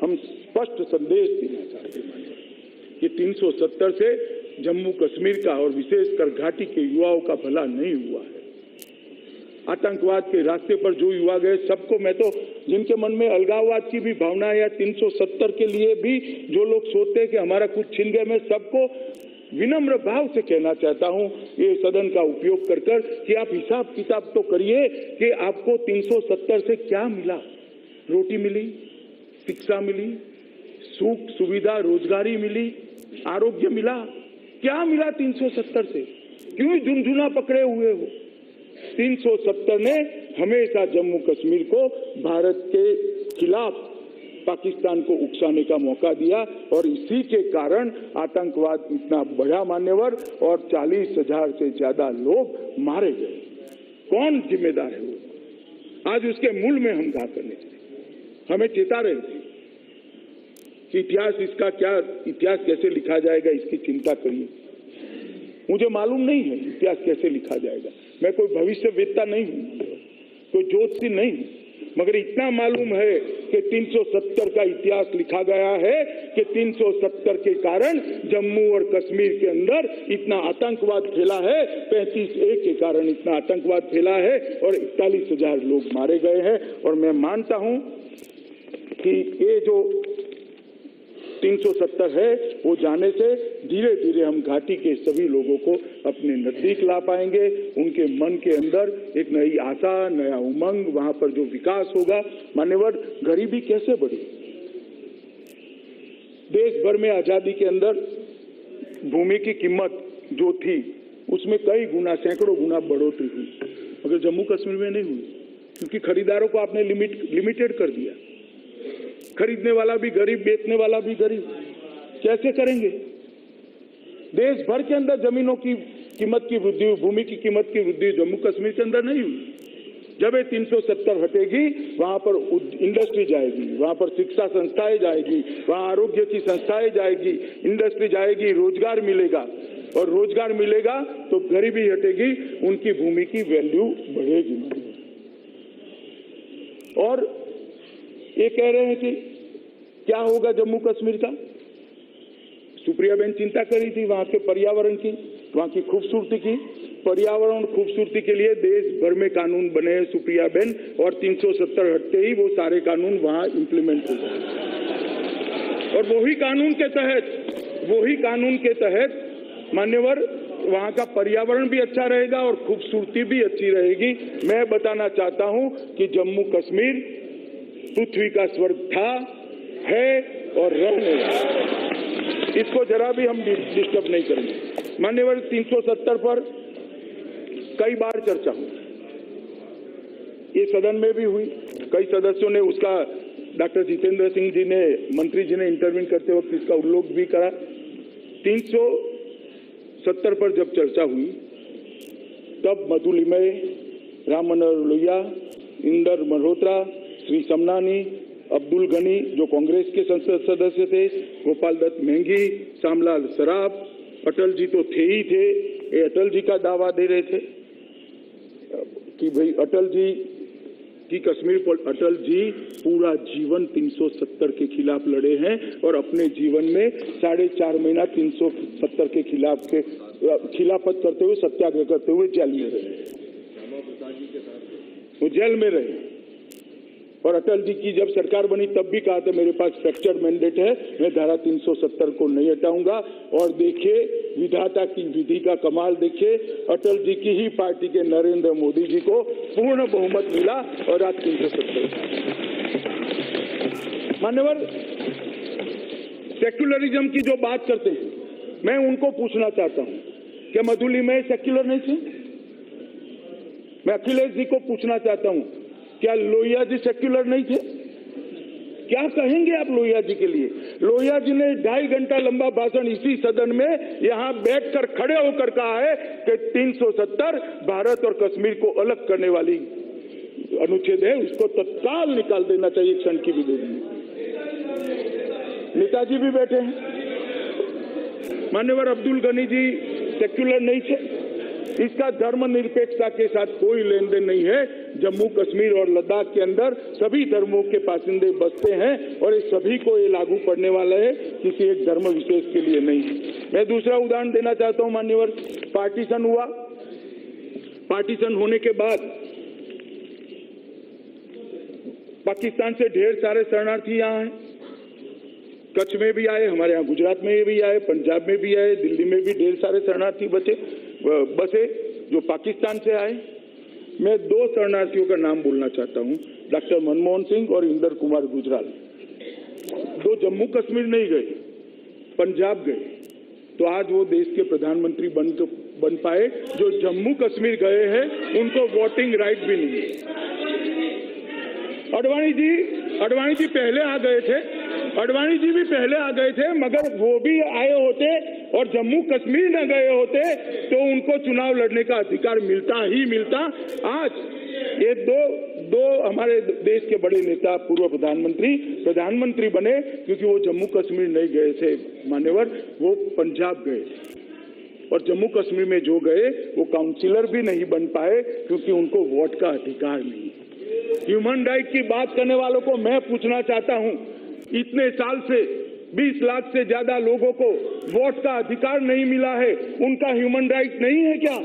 हम स्पष्ट संदेश देना चाहते हैं कि 370 से जम्मू कश्मीर का और विशेषकर घाटी के युवाओं का भला नहीं हुआ है। आतंकवाद के रास्ते पर जो युवा गए, सबको, मैं तो जिनके मन में अलगाववाद की भी भावना है या 370 के लिए भी जो लोग सोचते हैं कि हमारा कुछ छिन गया, मैं सबको विनम्र भाव से कहना चाहता हूं ये सदन का उपयोग कर कर कि आप हिसाब किताब तो करिए कि आपको 370 से क्या मिला। रोटी मिली, शिक्षा मिली, सुख सुविधा रोजगारी मिली, आरोग्य मिला, क्या मिला 370 से? क्यों झुनझुना पकड़े हुए हो? 370 ने हमेशा जम्मू कश्मीर को भारत के खिलाफ पाकिस्तान को उकसाने का मौका दिया और इसी के कारण आतंकवाद इतना बढ़ा मान्यवर और 40,000 से ज्यादा लोग मारे गए। कौन जिम्मेदार है वो? आज उसके मूल में हम घा करने चले। हमें चेता रहे थे कि इतिहास कैसे लिखा जाएगा, इसकी चिंता करिए। मुझे मालूम नहीं है इतिहास कैसे लिखा जाएगा, मैं कोई भविष्यवेत्ता नहीं हूं, कोई ज्योतिषी नहीं हूं, मगर इतना मालूम है कि 370 का इतिहास लिखा गया है कि 370 के कारण जम्मू और कश्मीर के अंदर इतना आतंकवाद फैला है, 35A के कारण इतना आतंकवाद फैला है और 41,000 लोग मारे गए हैं। और मैं मानता हूं कि ये जो 370 है, वो जाने से धीरे धीरे हम घाटी के सभी लोगों को अपने नजदीक ला पाएंगे। उनके मन के अंदर एक नई आशा, नया उमंग, वहां पर जो विकास होगा। मान्यवर, गरीबी कैसे बढ़ी? देश भर में आजादी के अंदर भूमि की कीमत जो थी उसमें कई गुना, सैकड़ों गुना बढ़ोतरी हुई, मगर जम्मू कश्मीर में नहीं हुई, क्योंकि खरीदारों को आपने लिमिटेड कर दिया। खरीदने वाला भी गरीब, बेचने वाला भी गरीब, कैसे करेंगे? देश भर के अंदर जमीनों की कीमत की वृद्धि, भूमि की कीमत की वृद्धि जम्मू कश्मीर के अंदर नहीं हुई। जब ये 370 हटेगी, वहां पर इंडस्ट्री जाएगी, वहां पर शिक्षा संस्थाएं जाएगी, वहां आरोग्य की संस्थाएं जाएगी, इंडस्ट्री जाएगी, रोजगार मिलेगा, और रोजगार मिलेगा तो गरीबी हटेगी, उनकी भूमि की वैल्यू बढ़ेगी। और ये कह रहे हैं कि क्या होगा जम्मू कश्मीर का? सुप्रिया बेन चिंता करी थी वहां के पर्यावरण की, वहां की खूबसूरती की। पर्यावरण खूबसूरती के लिए देश भर में कानून बने हैं सुप्रिया बेन, और 370 हटते ही वो सारे कानून वहां इंप्लीमेंट हो गए। और वही कानून के तहत मान्यवर, वहां का पर्यावरण भी अच्छा रहेगा और खूबसूरती भी अच्छी रहेगी। मैं बताना चाहता हूं कि जम्मू कश्मीर पृथ्वी का स्वर्ग था, है और रहेगा। इसको जरा भी हम डिस्टर्ब नहीं करेंगे। मान्यवर, 370 पर कई बार चर्चा हुई, ये सदन में भी हुई, कई सदस्यों ने उसका, डॉक्टर जितेंद्र सिंह जी ने, मंत्री जी ने इंटरव्यू करते वक्त इसका उल्लेख भी करा। 370 पर जब चर्चा हुई तब मधुलिमय, राम मनोहर लोहिया, इंदर मल्होत्रा, श्री समनानी, अब्दुल गनी जो कांग्रेस के संसद सदस्य थे, गोपाल दत्त मेंगी, श्यामलाल सराफ, अटल जी तो थे ही थे। ये अटल जी का दावा दे रहे थे कि भाई अटल जी की कश्मीर पर, अटल जी पूरा जीवन 370 के खिलाफ लड़े हैं और अपने जीवन में 4.5 महीना 370 के खिलाफत करते हुए, सत्याग्रह करते हुए जेल में रहे। वो जेल में रहे। और अटल जी की जब सरकार बनी तब भी कहा था मेरे पास फ्रैक्चर्ड मैंडेट है, मैं धारा 370 को नहीं हटाऊंगा। और देखिए विधाता की विधि का कमाल, देखिए अटल जी की ही पार्टी के नरेंद्र मोदी जी को पूर्ण बहुमत मिला और आज 370। मान्यवर, सेक्युलरिज्म की जो बात करते हैं, मैं उनको पूछना चाहता हूं, क्या मधुलिमय सेक्युलर नहीं थे? मैं अखिलेश जी को पूछना चाहता हूं, क्या लोहिया जी सेक्युलर नहीं थे? क्या कहेंगे आप लोहिया जी के लिए? लोहिया जी ने 2.5 घंटा लंबा भाषण इसी सदन में यहां बैठकर खड़े होकर कहा है कि 370 भारत और कश्मीर को अलग करने वाली अनुच्छेद है, उसको तत्काल निकाल देना चाहिए, क्षण की भी दे देंगे। नेताजी भी बैठे हैं। मान्यवर अब्दुल गनी जी सेक्युलर नहीं थे। इसका धर्मनिरपेक्षता के साथ कोई लेन देन नहीं है। जम्मू कश्मीर और लद्दाख के अंदर सभी धर्मों के बासिंदे बसते हैं और इस सभी को ये लागू पड़ने वाला है, किसी एक धर्म विशेष के लिए नहीं। मैं दूसरा उदाहरण देना चाहता हूं। मान्यवर, पार्टीशन हुआ, पार्टीशन होने के बाद पाकिस्तान से ढेर सारे शरणार्थी यहाँ हैं। कच्छ में भी आए, हमारे यहाँ गुजरात में भी आए, पंजाब में भी आए, दिल्ली में भी ढेर सारे शरणार्थी बसे जो पाकिस्तान से आए। मैं 2 शरणार्थियों का नाम बोलना चाहता हूं, डॉक्टर मनमोहन सिंह और इंदर कुमार गुजराल। 2 जम्मू कश्मीर नहीं गए, पंजाब गए, तो आज वो देश के प्रधानमंत्री बन पाए। जो जम्मू कश्मीर गए हैं उनको वोटिंग राइट भी नहीं है। अडवाणी जी पहले आ गए थे, अडवाणी जी भी पहले आ गए थे, मगर वो भी आए होते और जम्मू कश्मीर न गए होते तो उनको चुनाव लड़ने का अधिकार मिलता ही मिलता। आज ये दो हमारे देश के बड़े नेता, पूर्व प्रधानमंत्री बने क्योंकि वो जम्मू कश्मीर नहीं गए थे। मान्यवर, वो पंजाब गए और जम्मू कश्मीर में जो गए वो काउंसिलर भी नहीं बन पाए क्योंकि उनको वोट का अधिकार नहीं। ह्यूमन राइट की बात करने वालों को मैं पूछना चाहता हूं, इतने साल से 20 लाख से ज्यादा लोगों को वोट का अधिकार नहीं मिला है, उनका ह्यूमन राइट नहीं है क्या?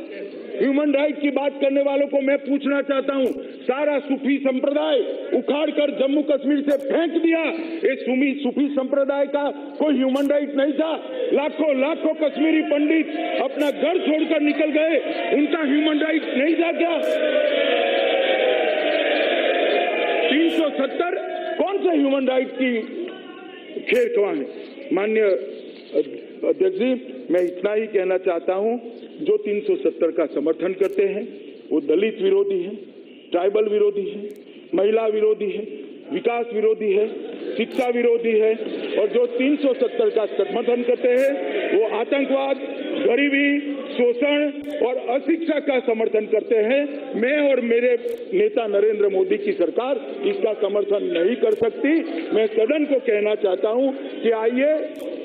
ह्यूमन राइट की बात करने वालों को मैं पूछना चाहता हूं, सारा सूफी संप्रदाय उखाड़कर जम्मू कश्मीर से फेंक दिया। ये सूफी संप्रदाय का कोई ह्यूमन राइट नहीं था। लाखों कश्मीरी पंडित अपना घर छोड़कर निकल गए, उनका ह्यूमन राइट नहीं था क्या? 370 कौन से ह्यूमन राइट की खेर खवा है? माननीय अध्यक्ष जी, मैं इतना ही कहना चाहता हूं, जो 370 का समर्थन करते हैं वो दलित विरोधी है, ट्राइबल विरोधी है, महिला विरोधी है, विकास विरोधी है, शिक्षा विरोधी है, और जो 370 का समर्थन करते हैं वो आतंकवाद, गरीबी, शोषण और अशिक्षा का समर्थन करते हैं। मैं और मेरे नेता नरेंद्र मोदी की सरकार इसका समर्थन नहीं कर सकती। मैं सदन को कहना चाहता हूं कि आइए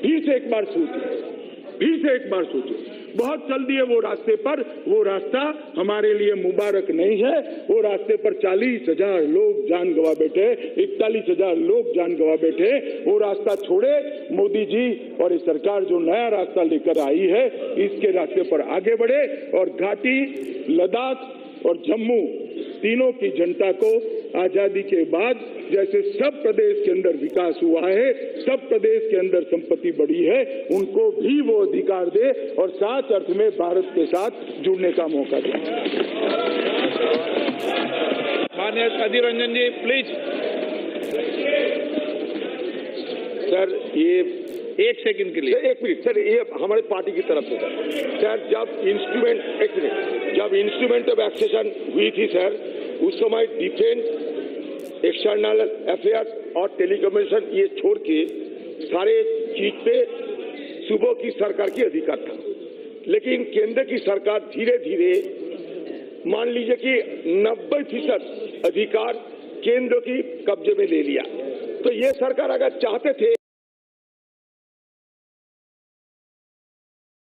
फिर से एक बार सोचें, बहुत जल्दी है वो रास्ते पर। वो रास्ता हमारे लिए मुबारक नहीं है। वो रास्ते पर 40,000 लोग जान गंवा बैठे, 41,000 लोग जान गंवा बैठे। वो रास्ता छोड़े, मोदी जी और ये सरकार जो नया रास्ता लेकर आई है इसके रास्ते पर आगे बढ़े और घाटी, लद्दाख और जम्मू तीनों की जनता को आजादी के बाद जैसे सब प्रदेश के अंदर विकास हुआ है, सब प्रदेश के अंदर संपत्ति बढ़ी है, उनको भी वो अधिकार दे और साथ अर्थ में भारत के साथ जुड़ने का मौका दे। माननीय अधीर रंजन जी, प्लीज। सर, ये 1 सेकंड के लिए। 1 मिनट सर, ये हमारे पार्टी की तरफ से सर, जब इंस्ट्रूमेंट ऑफ एक्सेशन हुई थी सर, उस समय डिफेंस, एक्सटर्नल अफेयर्स और टेलीकम्युनिकेशन ये छोड़ के सारे चीज पे सूबों की सरकार की अधिकार था। लेकिन केंद्र की सरकार धीरे धीरे मान लीजिए कि 90% अधिकार केंद्र की कब्जे में ले लिया। तो ये सरकार अगर चाहते थे